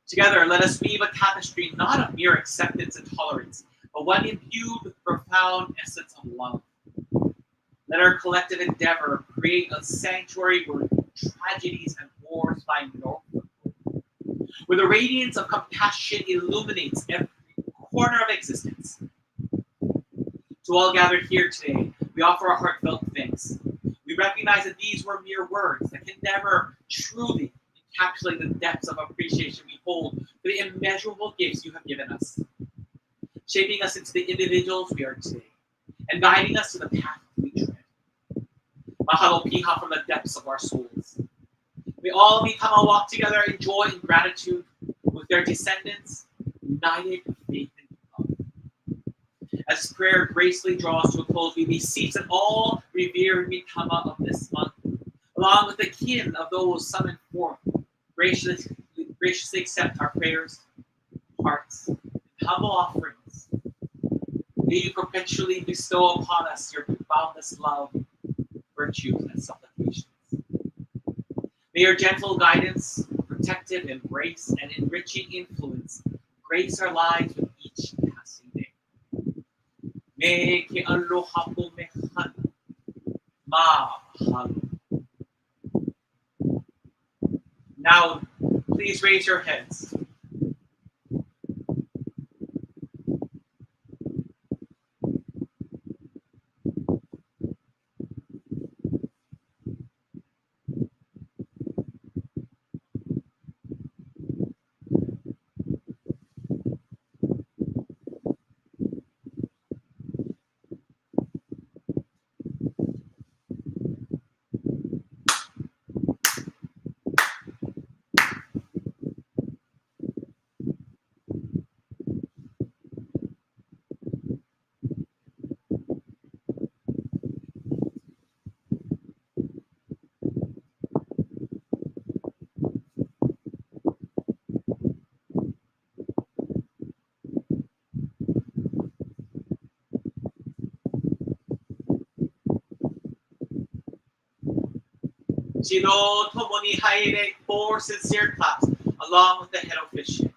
Together, let us weave a tapestry not of mere acceptance and tolerance, but one imbued with profound essence of love. Let our collective endeavor create a sanctuary where tragedies and wars find no foothold, where the radiance of compassion illuminates every corner of existence. To all gathered here today, we offer our heartfelt thanks. We recognize that these were mere words that can never truly encapsulate the depths of appreciation we hold for the immeasurable gifts you have given us, shaping us into the individuals we are today, and guiding us to the path we tread. Mahalo piha from the depths of our souls. May all Mitama walk together in joy and gratitude with their descendants, united in faith and love. As this prayer gracefully draws to a close, we beseech that all revered Mitama of this month, along with the kin of those summoned forth, graciously accept our prayers, hearts, and humble offerings. May you perpetually bestow upon us your boundless love, virtues, and supplications. May your gentle guidance, protective embrace, and enriching influence grace our lives with each passing day. Me que aloha po me hana. Mahalo. Now, please raise your heads. Shiro tomoni haire for sincere claps, along with the head officiant.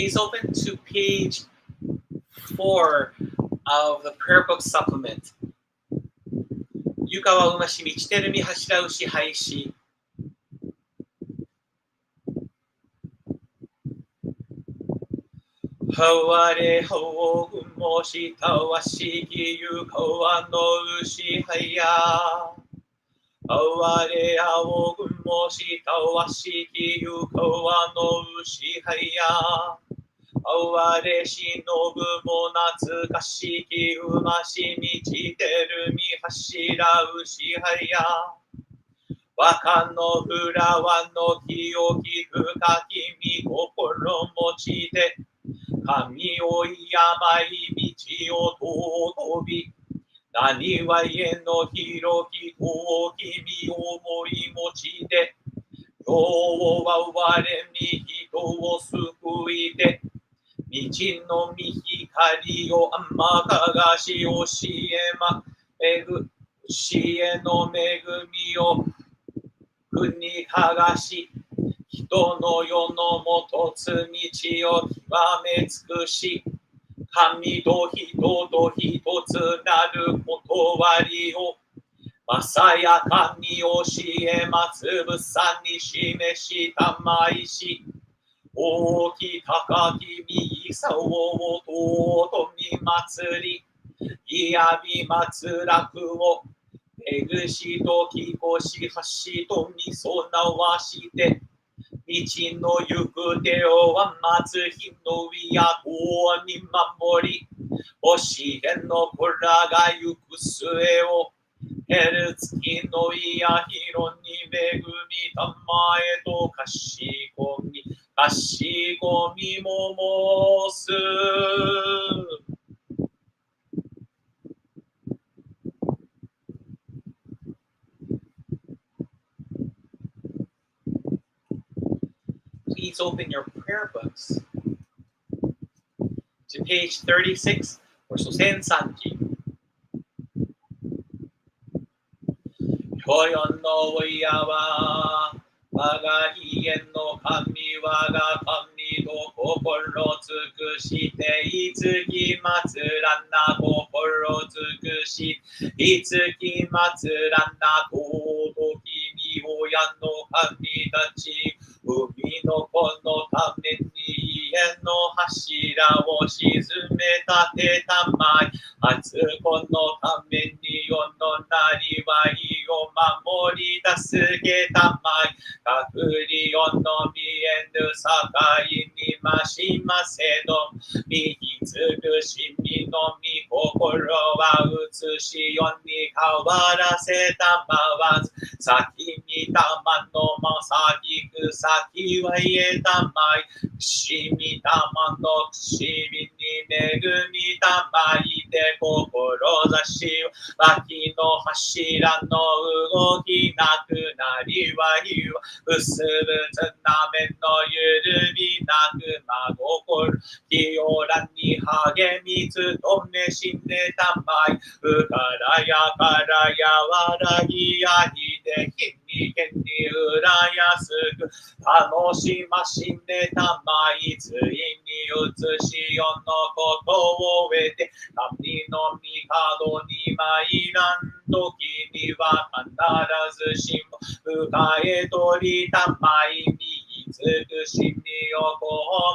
Please open to page 4 of the prayer book supplement. ゆかはうましみちてるみはしらうしはいし。はわれはおぐもしたわしきゆかわのうしはや。あわれあおぐもしたわしきゆかわのうしはや。あわれしのぶも懐かしきうましみちてるみはしらうしはや。わかのふらわの清き深きみ心持ちて神をいやまい道を尊びなにわへの広き遠きみ思い持ちて今日は我に人を救いて道のみ光を甘かがし教えの恵みを国かがし人の世のもとつ道を極め尽くし神と人と一つなる断りをまさやかに教えまつぶさに示したまいし大き高き右さを尊み祭りいやび祭楽を手ぐしときこし橋とみそなわして道の行く手をは松日の上とに守り教えの子らが行く末をヘルツキのいやひろに恵みたまえとかしこみも申す。Please open your prayer books to page 36 or 1030. 今宵のおやは我が悲願の神我が神と心尽くしていつき祭らんな心尽くしいつき祭らんな尊き親の神たち海の子のために家の柱を沈め立てたまい初子のために世のなりわいを守り助けたまい隔離をの見えぬ境にましませど右尽くしみのみ心は映しよに変わらせたまわず先に玉のまさぎく先は言えたまいしみ玉のくしみに恵みたまいて志を脇の柱の動きなくなりは言う薄々なめの緩みなく真心清らに励み努めしねたまいうからやからやわらぎやいで日にけにうらやすく楽しましねたまいついに移しよのことを得て神の御門に参らん時には必ずしも迎え取りたまいに尽くしに横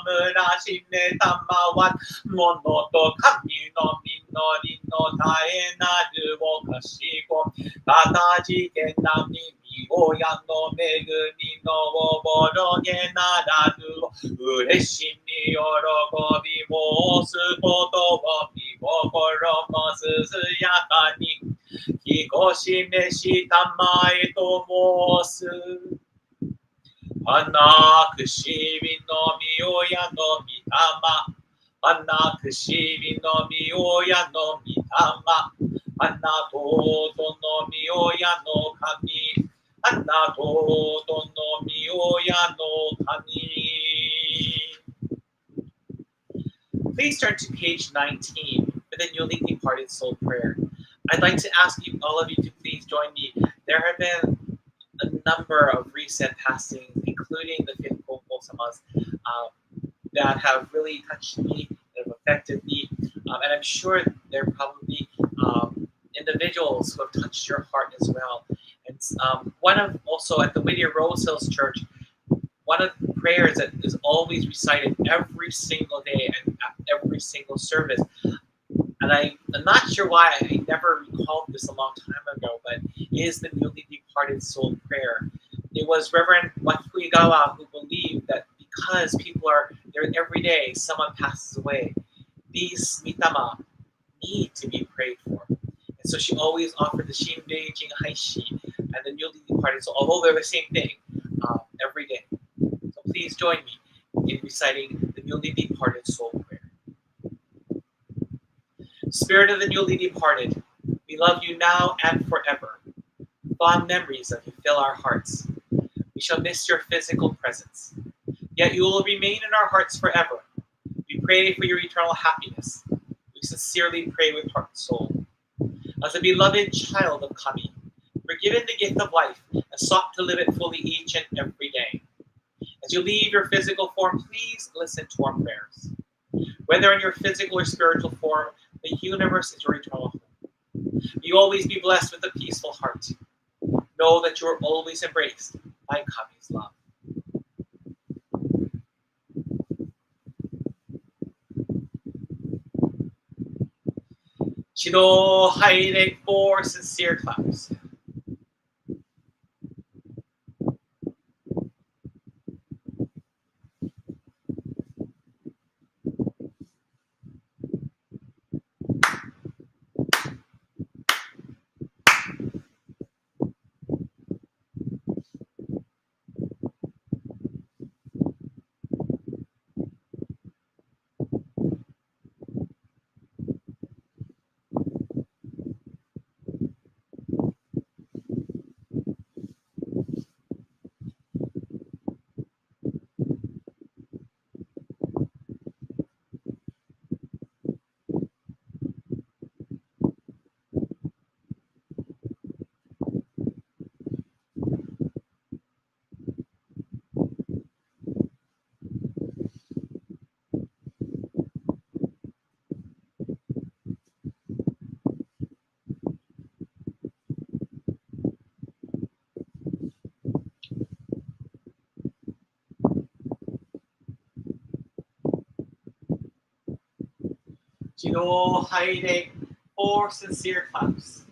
むらしねたまわものと神の実りの絶えなるをかしこかたじけなみ親の恵みのおぼろげならぬ嬉しみ喜び申すことを見心もすずやかにきこしめしたまえと申す花くしみのみ親の御霊花くしみのみ親の御霊花とのみ親の神花とのみ親の神 Please turn to page 19 for the newly departed soul prayer. I'd like to ask you, all of you, to please join me. There have been a number of recent passings, including the fifth Samas, that have really touched me, that have affected me, and I'm sure there are probably individuals who have touched your heart as well. And one of also at the Whittier Rose Hills Church, one of the prayers that is always recited every single day and at every single service. And I'm not sure why I never recalled this a long time ago, but is the newly departed soul prayer. It was Reverend Wakuigawa who believed that because people are there every day, someone passes away, these mitama need to be prayed for. And so she always offered the Shinbei Jinghaishi and the newly departed soul, although they're the same thing, every day. So please join me in reciting the newly departed soul prayer. Spirit of the newly departed, we love you now and forever. Fond memories of you fill our hearts. We shall miss your physical presence, yet you will remain in our hearts forever. We pray for your eternal happiness. We sincerely pray with heart and soul. As a beloved child of Kami, we're given the gift of life and sought to live it fully each and every day. As you leave your physical form, please listen to our prayers. Whether in your physical or spiritual form, the universe is your eternal home. You always be blessed with a peaceful heart. Know that you are always embraced by Kami's love. Chido Haide for sincere claps. Yo haide 4 sincere claps.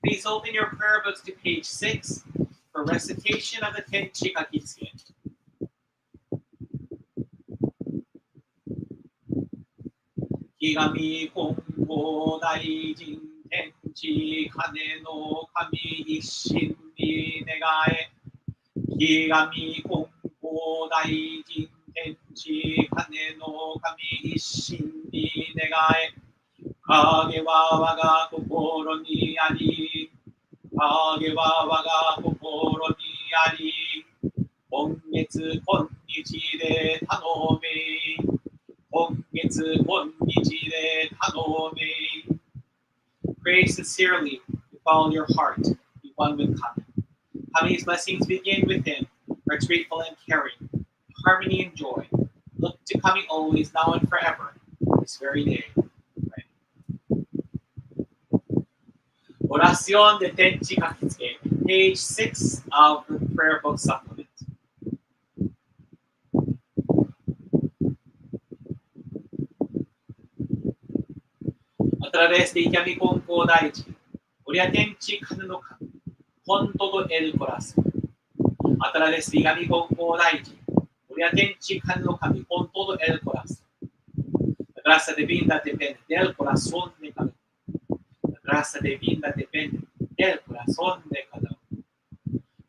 Please open your prayer books to page 6 for recitation of the Tenchi Kane. ひがみ金剛大臣天地金の神一心に願え。ひがみ金剛大臣天地金の神一心に願え。影は我が心にあり、影は我が心にあり、今月今日で頼め、今月今日で頼め。Pray sincerely with all your heart, be one with Kami. Kami's blessings begin with him, are grateful and caring, harmony and joy. Look to Kami always, now and forever, this very day. Oración de Tenchi Kane, page 6 of the prayer book supplement. A través de Yami Konko Daiji, Oria Tenchi Kane no Kami, con todo el corazón. A través de Yami Konko Daiji, Oria Tenchi Kane no Kami, con todo el corazón. La gracia divina depende del corazón de cada uno. La gracia divina depende del corazón de cada uno.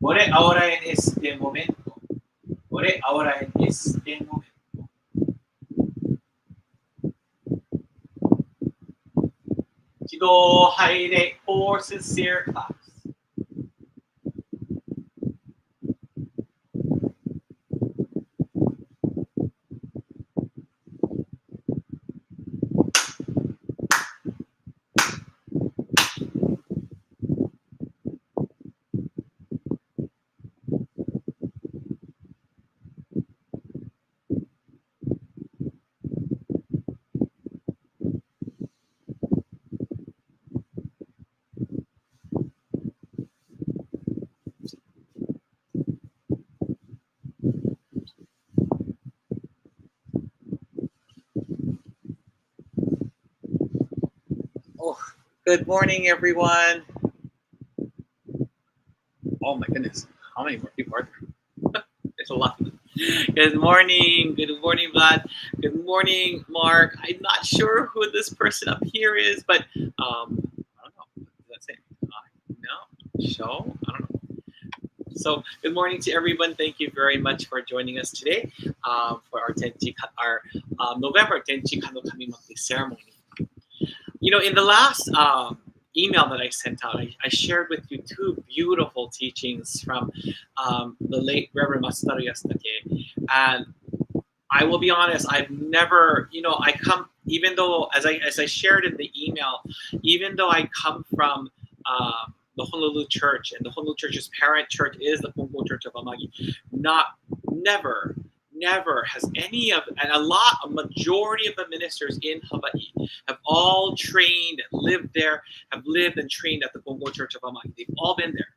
Ore ahora en este momento. Ore ahora en este momento. Chido haide 4 sincere claps. Good morning, everyone. Oh my goodness, how many more people are there? There's a lot. Good morning, Vlad. Good morning, Mark. I'm not sure who this person up here is, but I don't know. What does that say? No, show. I don't know. So, good morning to everyone. Thank you very much for joining us today for our November Tenchi Kane monthly ceremony. You know, in the last email that I sent out, I shared with you 2 beautiful teachings from the late Reverend Masaru Yasutake. And I will be honest, I've never, even though, as I shared in the email, even though I come from the Honolulu Church, and the Honolulu Church's parent church is the Kongo Church of Amagi, never has any of, and a majority of the ministers in Hawaii have all trained and lived there, have lived and trained at the Kongo Church of Amagi. They've all been there.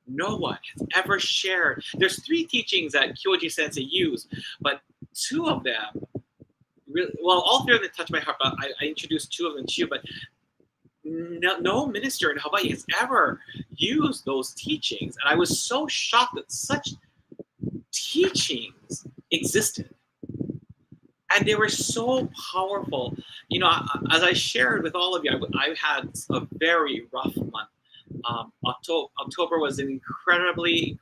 No one has ever shared. There's 3 teachings that Kyoji Sensei used, but 2 of them, really, well, all 3 of them touched my heart, but I introduced 2 of them to you, but no minister in Hawaii has ever used those teachings. And I was so shocked that such teachings existed, and they were so powerful. You know, as I shared with all of you, I had a very rough month. October was an incredibly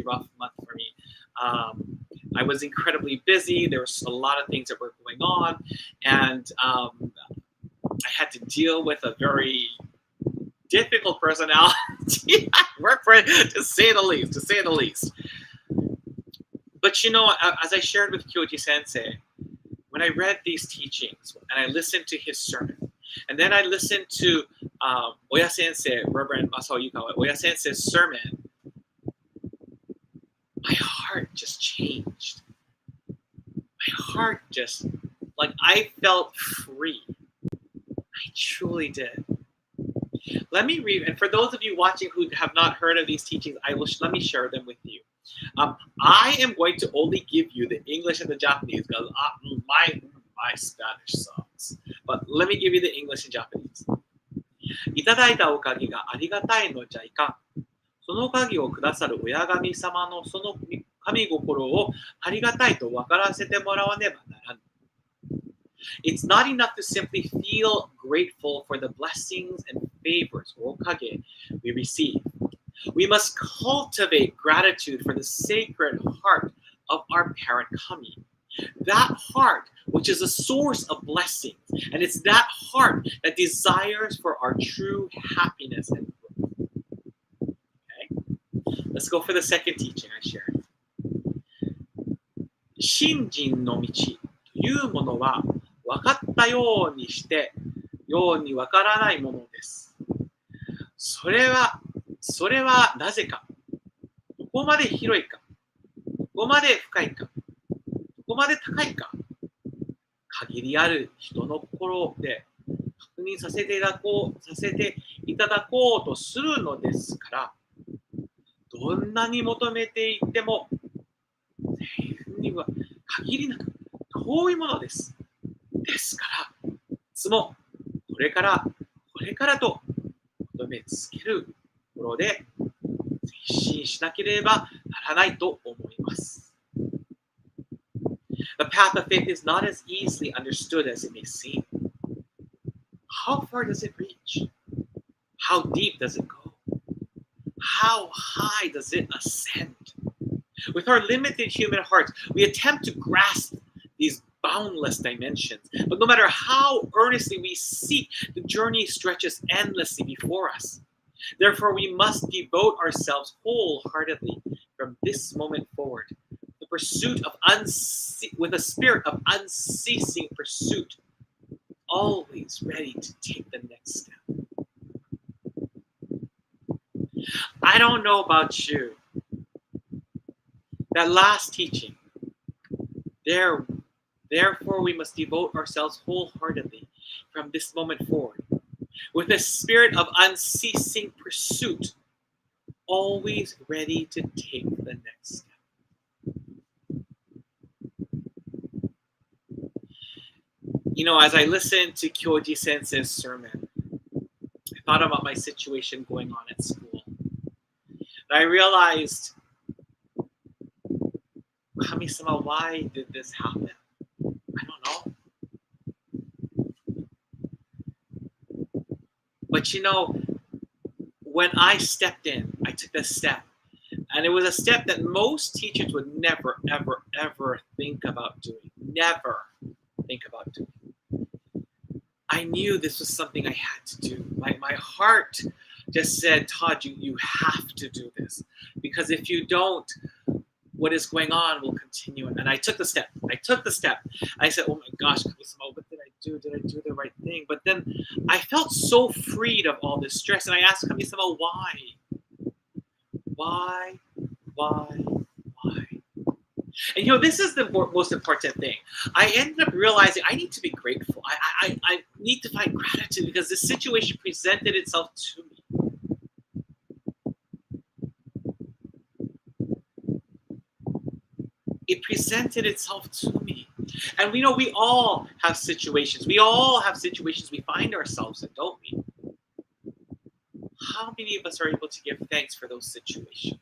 rough month for me. I was incredibly busy. There was a lot of things that were going on, and I had to deal with a very difficult personality I work for, to say the least. But you know, as I shared with Kyoji Sensei, when I read these teachings and I listened to his sermon, and then I listened to Oya Sensei, Reverend Masao Yukawa, Oya Sensei's sermon, my heart just changed. My heart just, like, I felt free. I truly did. Let me read, and for those of you watching who have not heard of these teachings, let me share them with you. I am going to only give you the English and the Japanese because my Spanish sucks. But let me give you the English and Japanese. いただいたおかげがありがたいのじゃいかん。そのおかげをくださる親神様のその神心をありがたいと分からせてもらわねばならぬ。It's not enough to simply feel grateful for the blessings and favors or okage we receive. We must cultivate gratitude for the sacred heart of our parent kami. That heart, which is a source of blessings, and it's that heart that desires for our true happiness and growth. Okay? Let's go for the second teaching I shared. 信心の道というものは分かったようにしてように分からないものです。それはなぜか、どこまで広いか、どこまで深いか、どこまで高いか、限りある人の心で確認させていただこうとするのですから、どんなに求めていっても、には限りなく遠いものです。ですから、いつもこれからと求め続けるところで前進しなければならないと思います。The path of faith is not as easily understood as it may seem. How far does it reach? How deep does it go? How high does it ascend? With our limited human hearts, we attempt to grasp these boundless dimensions. But no matter how earnestly we seek, the journey stretches endlessly before us. Therefore, we must devote ourselves wholeheartedly from this moment forward. The pursuit of with a spirit of unceasing pursuit, always ready to take the next step. I don't know about you. That last teaching, therefore we must devote ourselves wholeheartedly from this moment forward, with a spirit of unceasing pursuit, always ready to take the next step. You know, as I listened to Kyoji Sensei's sermon, I thought about my situation going on at school. And I realized, Kami-sama, why did this happen? I don't know. But you know, when I stepped in, I took this step. And it was a step that most teachers would never, ever, ever think about doing. Never think about doing. I knew this was something I had to do. My heart just said, Todd, you have to do this. Because if you don't, what is going on will continue. And I took the step. I said, oh my gosh, what did I do? Did I do the right thing? But then I felt so freed of all this stress. And I asked Kami-sama, why? Why? And you know, this is the most important thing. I ended up realizing I need to be grateful. I need to find gratitude because this situation presented itself to me. It presented itself to me. And we know we all have situations. We find ourselves in, don't we? How many of us are able to give thanks for those situations?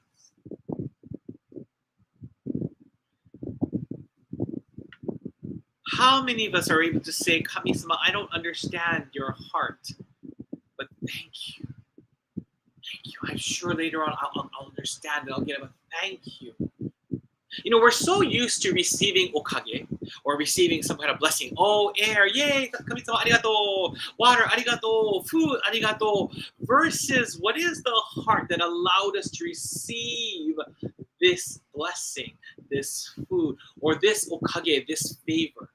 How many of us are able to say, Kami-sama, I don't understand your heart, but thank you. Thank you. I'm sure later on I'll understand it. I'll get it, but thank you. You know, we're so used to receiving okage or receiving some kind of blessing. Oh, air, yay, Kami-sama, arigato. Water, arigato. Food, arigato. Versus what is the heart that allowed us to receive this blessing, this food, or this okage, this favor?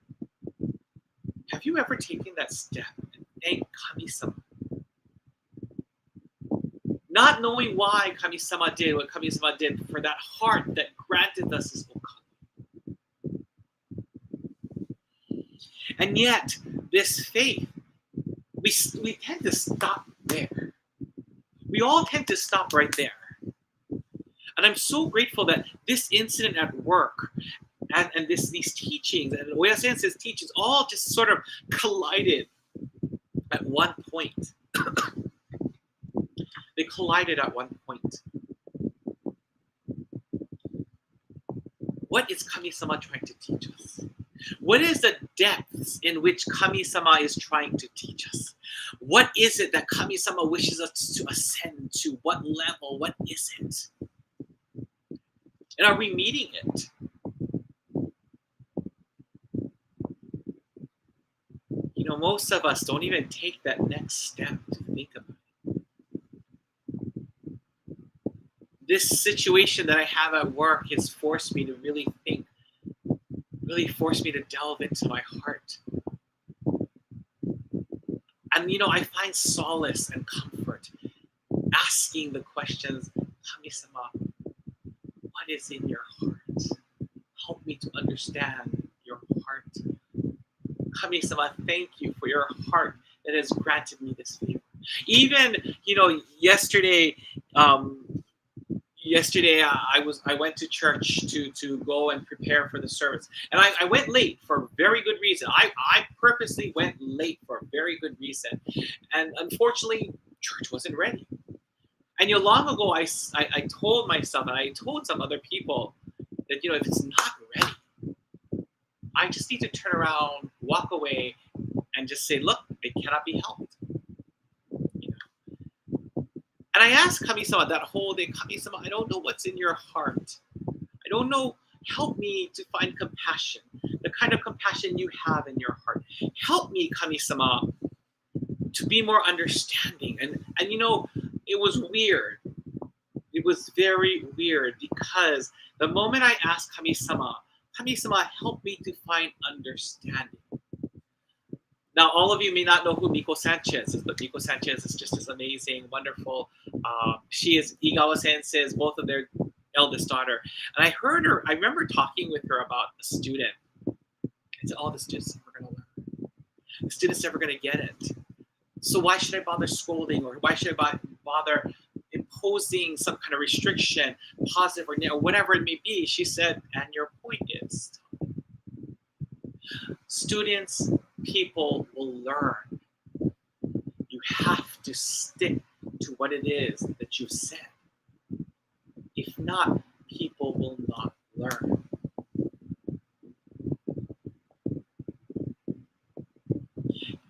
Have you ever taken that step and thanked Kami-sama? Not knowing why Kami-sama did what Kami-sama did for that heart that granted us his okami. And yet, this faith, we tend to stop there. We all tend to stop right there. And I'm so grateful that this incident at work and these teachings and Oya Sensei's teachings all just sort of collided at one point. They collided at one point. What is Kami-sama trying to teach us? What is the depths in which Kami-sama is trying to teach us? What is it that Kami-sama wishes us to ascend to? What level? What is it? And are we meeting it? You know, most of us don't even take that next step to think about it. This situation that I have at work has forced me to really think, really forced me to delve into my heart. And you know, I find solace and comfort asking the questions, Kami-sama, what is in your heart? Help me to understand your heart. Kami-sama, thank you for your heart that has granted me this favor. Even, you know, yesterday I went to church to go and prepare for the service, and I went late for a very good reason. I purposely went late for a very good reason, and unfortunately, church wasn't ready. And you know, long ago, I told myself, and I told some other people that, you know, if it's not ready, I just need to turn around, walk away, and just say, look, it cannot be helped. You know? And I asked Kami-sama that whole day, Kami-sama, I don't know what's in your heart. I don't know. Help me to find compassion, the kind of compassion you have in your heart. Help me, Kami-sama, to be more understanding. And you know, it was weird. It was very weird because the moment I asked Kami-sama, Kami-sama, help me to find understanding. Now, all of you may not know who Miko Sanchez is, but Miko Sanchez is just this amazing, wonderful. She is Igawa Sensei's, both of their eldest daughter. And I remember talking with her about a student. I said, oh, the student's never going to learn. The student's never going to get it. So why should I bother scolding, or why should I bother imposing some kind of restriction, positive or negative, or whatever it may be? She said, and your point is, students, people will learn. You have to stick to what it is that you said. If not, people will not learn.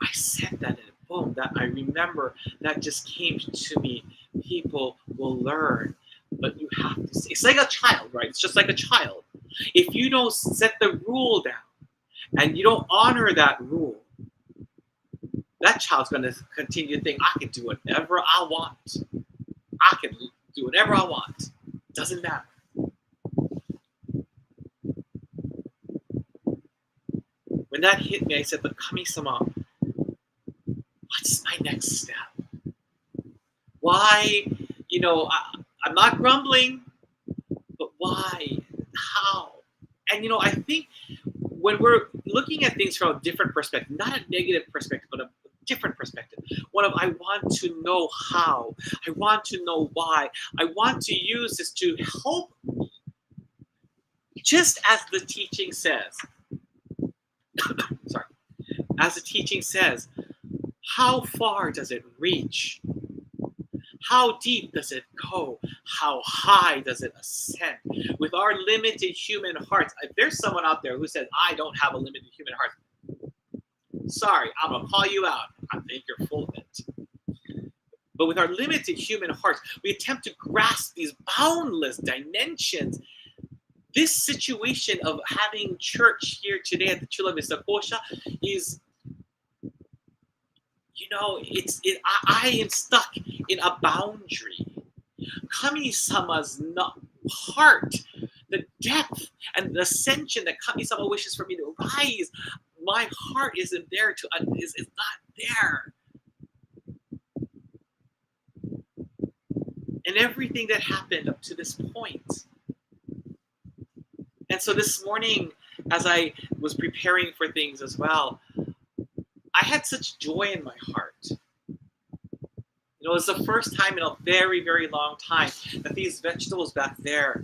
I said that in a poem that I remember that just came to me. People will learn, but you have to say, it's like a child, right? It's just like a child. If you don't set the rule down and you don't honor that rule, that child's going to continue to think, I can do whatever I want. I can do whatever I want. Doesn't matter. When that hit me, I said, but Kami-sama, what's my next step? Why, you know, I'm not grumbling, but why? How? And, you know, I think when we're looking at things from a different perspective, not a negative perspective, but a different perspective, one of, I want to know how, I want to know why, I want to use this to help me. Just as the teaching says, sorry, as the teaching says, how far does it reach? How deep does it go? How high does it ascend? With our limited human hearts, if there's someone out there who says, I don't have a limited human heart, sorry, I'm going to call you out. I think you're full of it. But with our limited human hearts, we attempt to grasp these boundless dimensions. This situation of having church here today at the Chula Vista Kosha is, you know, I am stuck in a boundary. Kami-sama's heart, the depth and the ascension that Kami-sama wishes for me to rise, my heart isn't there is not there. and everything that happened up to this point. And so this morning, as I was preparing for things as well, I had such joy in my heart. It was the first time in a very, very long time that these vegetables back there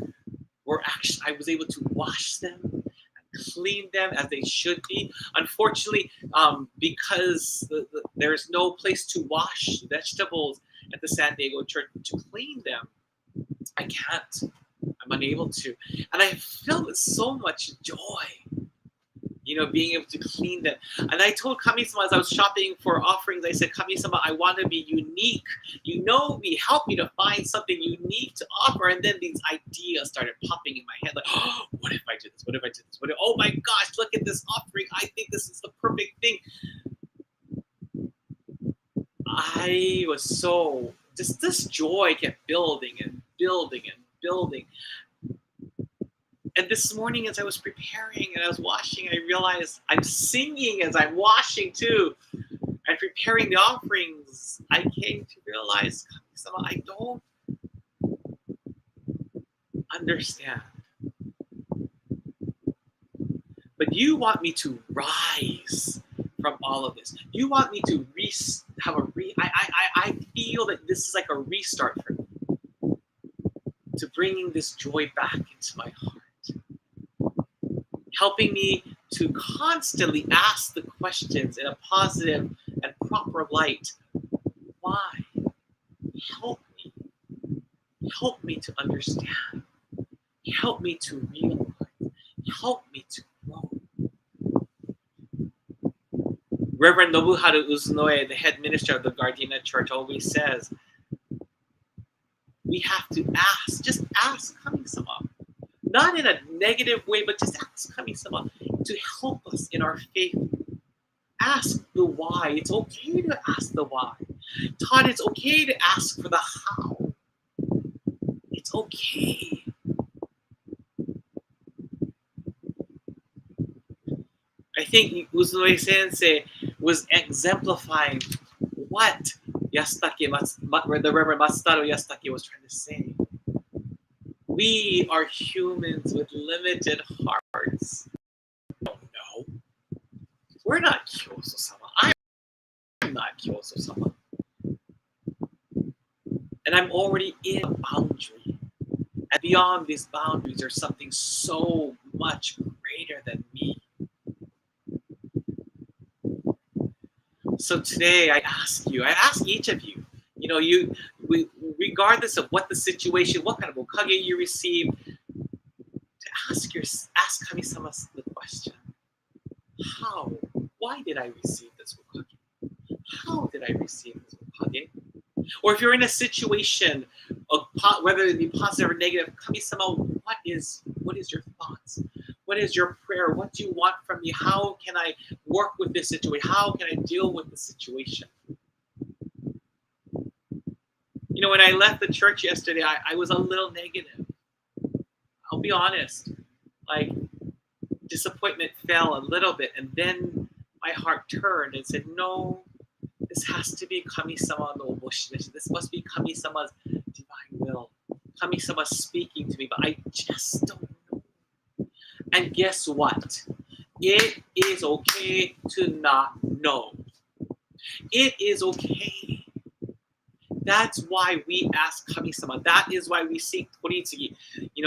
were actually, I was able to wash them and clean them as they should be. Unfortunately, because there's no place to wash vegetables at the San Diego church to clean them, I can't. I'm unable to. And I felt with so much joy, being able to clean them. And I told Kami-sama as I was shopping for offerings, I said, Kami-sama, I want to be unique. Help me to find something unique to offer. And then these ideas started popping in my head, like, oh, what if I did this? What if I did this? Oh my gosh, look at this offering. I think this is the perfect thing. I was so, this joy kept building and building and building. And this morning, as I was preparing and I was washing, I realized I'm singing as I'm washing too. And preparing the offerings, I came to realize, Kami-sama, I don't understand. But you want me to rise from all of this. You want me to I feel that this is like a restart for me, to bringing this joy back into my heart. Helping me to constantly ask the questions in a positive and proper light. Why? Help me. Help me to understand. Help me to realize. Help me to grow. Reverend Nobuharu Uzunoe, the head minister of the Gardena Church, always says, we have to ask. Just ask Kami-sama. Not in a negative way, but just ask Kami-sama to help us in our faith. Ask the why. It's okay to ask the why. Todd, it's okay to ask for the how. It's okay. I think Uzunoe Sensei was exemplifying what the Reverend Matsutaro Yasutake was trying to say. We are humans with limited hearts. Oh no. We're not Kyoso-sama. I'm not Kyoso-sama. And I'm already in a boundary. And beyond these boundaries, there's something so much greater than me. So today I ask each of you, regardless of what the situation, what kind of okage you receive, to ask Kami-sama the question, how? Why did I receive this okage? How did I receive this okage? Or if you're in a situation, whether it be positive or negative, Kami-sama, what is your thoughts? What is your prayer? What do you want from me? How can I work with this situation? How can I deal with the situation? When I left the church yesterday, I was a little negative. I'll be honest. Like, disappointment fell a little bit, and then my heart turned and said, no, this has to be Kami-sama no oboshimeshi. This must be Kami-sama's divine will. Kami-sama speaking to me, but I just don't know. And guess what? It is okay to not know. It is okay. That's why we ask Kami-sama. That is why we seek Toritsugi.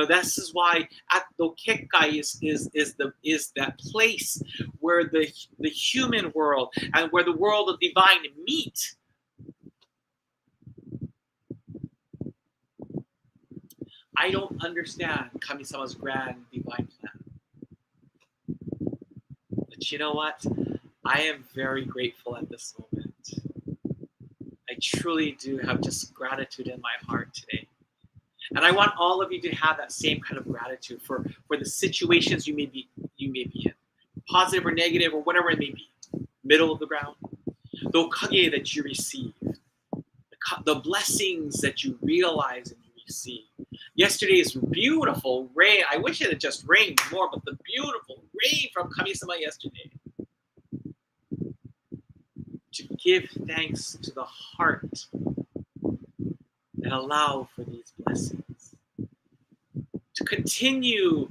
This is why at Dokekkai is that place where the human world and where the world of divine meet. I don't understand Kami-sama's grand divine plan. But you know what? I am very grateful at this moment. I truly do have just gratitude in my heart today. And I want all of you to have that same kind of gratitude for the situations you may be in. Positive or negative or whatever it may be. Middle of the ground. The okage that you receive. The blessings that you realize and you receive. Yesterday's beautiful rain. I wish it had just rained more, but the beautiful rain from Kami-sama yesterday. To give thanks to the heart and allow for these blessings. To continue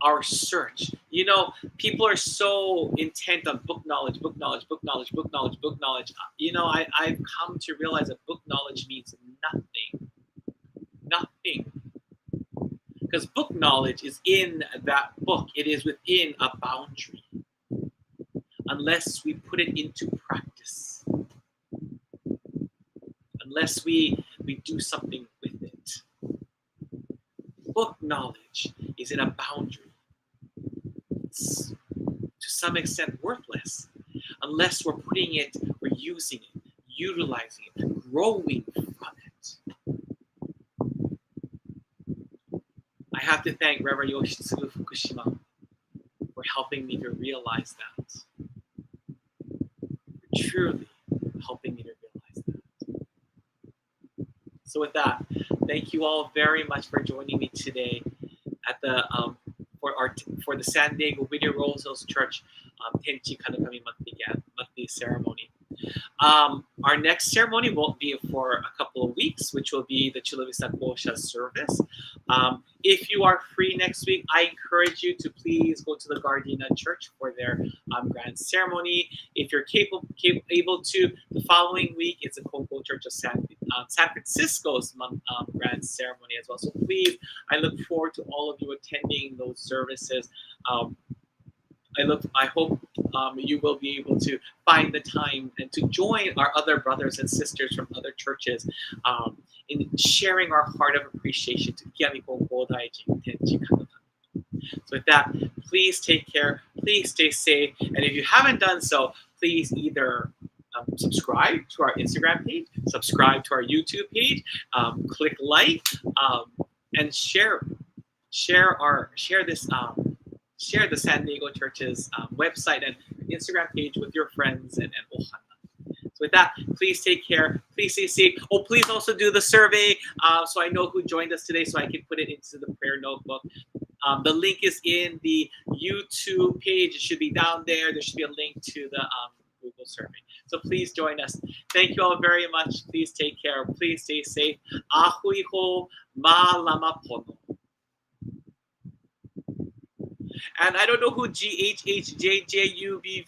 our search. You know, people are so intent on book knowledge, book knowledge, book knowledge, book knowledge, book knowledge. You know, I've come to realize that book knowledge means nothing. Nothing. Because book knowledge is in that book. It is within a boundary. Unless we put it into practice. Unless we do something with it. Book knowledge is in a boundary. It's to some extent worthless unless we're putting it, we're using it, utilizing it, growing from it. I have to thank Reverend Yoshitsugu Fukushima for helping me to realize that. For truly helping me to realize that. So with that, thank you all very much for joining me today at the for the San Diego Video Rose Hills Church Tenchi Kane monthly ceremony. Our next ceremony won't be for a couple of weeks, which will be the Chula Vista Kosha service. If you are free next week, I encourage you to please go to the Gardena Church for their grand ceremony. If you're able to, the following week it's the Coco Church of San Francisco's grand ceremony as well. So please, I look forward to all of you attending those services. I hope you will be able to find the time and to join our other brothers and sisters from other churches in sharing our heart of appreciation to Ikiyami Godaiji Tenchi Kane. So with that, please take care, please stay safe, and if you haven't done so, please either subscribe to our Instagram page, subscribe to our YouTube page, click like, and share the San Diego Church's website and Instagram page with your friends and ohana. So with that, please take care. Please stay safe. Oh, please also do the survey so I know who joined us today so I can put it into the prayer notebook. The link is in the YouTube page. It should be down there. There should be a link to the Google survey. So please join us. Thank you all very much. Please take care. Please stay safe. Ahui ho ma lama pono. And I don't know who GHHJJUBV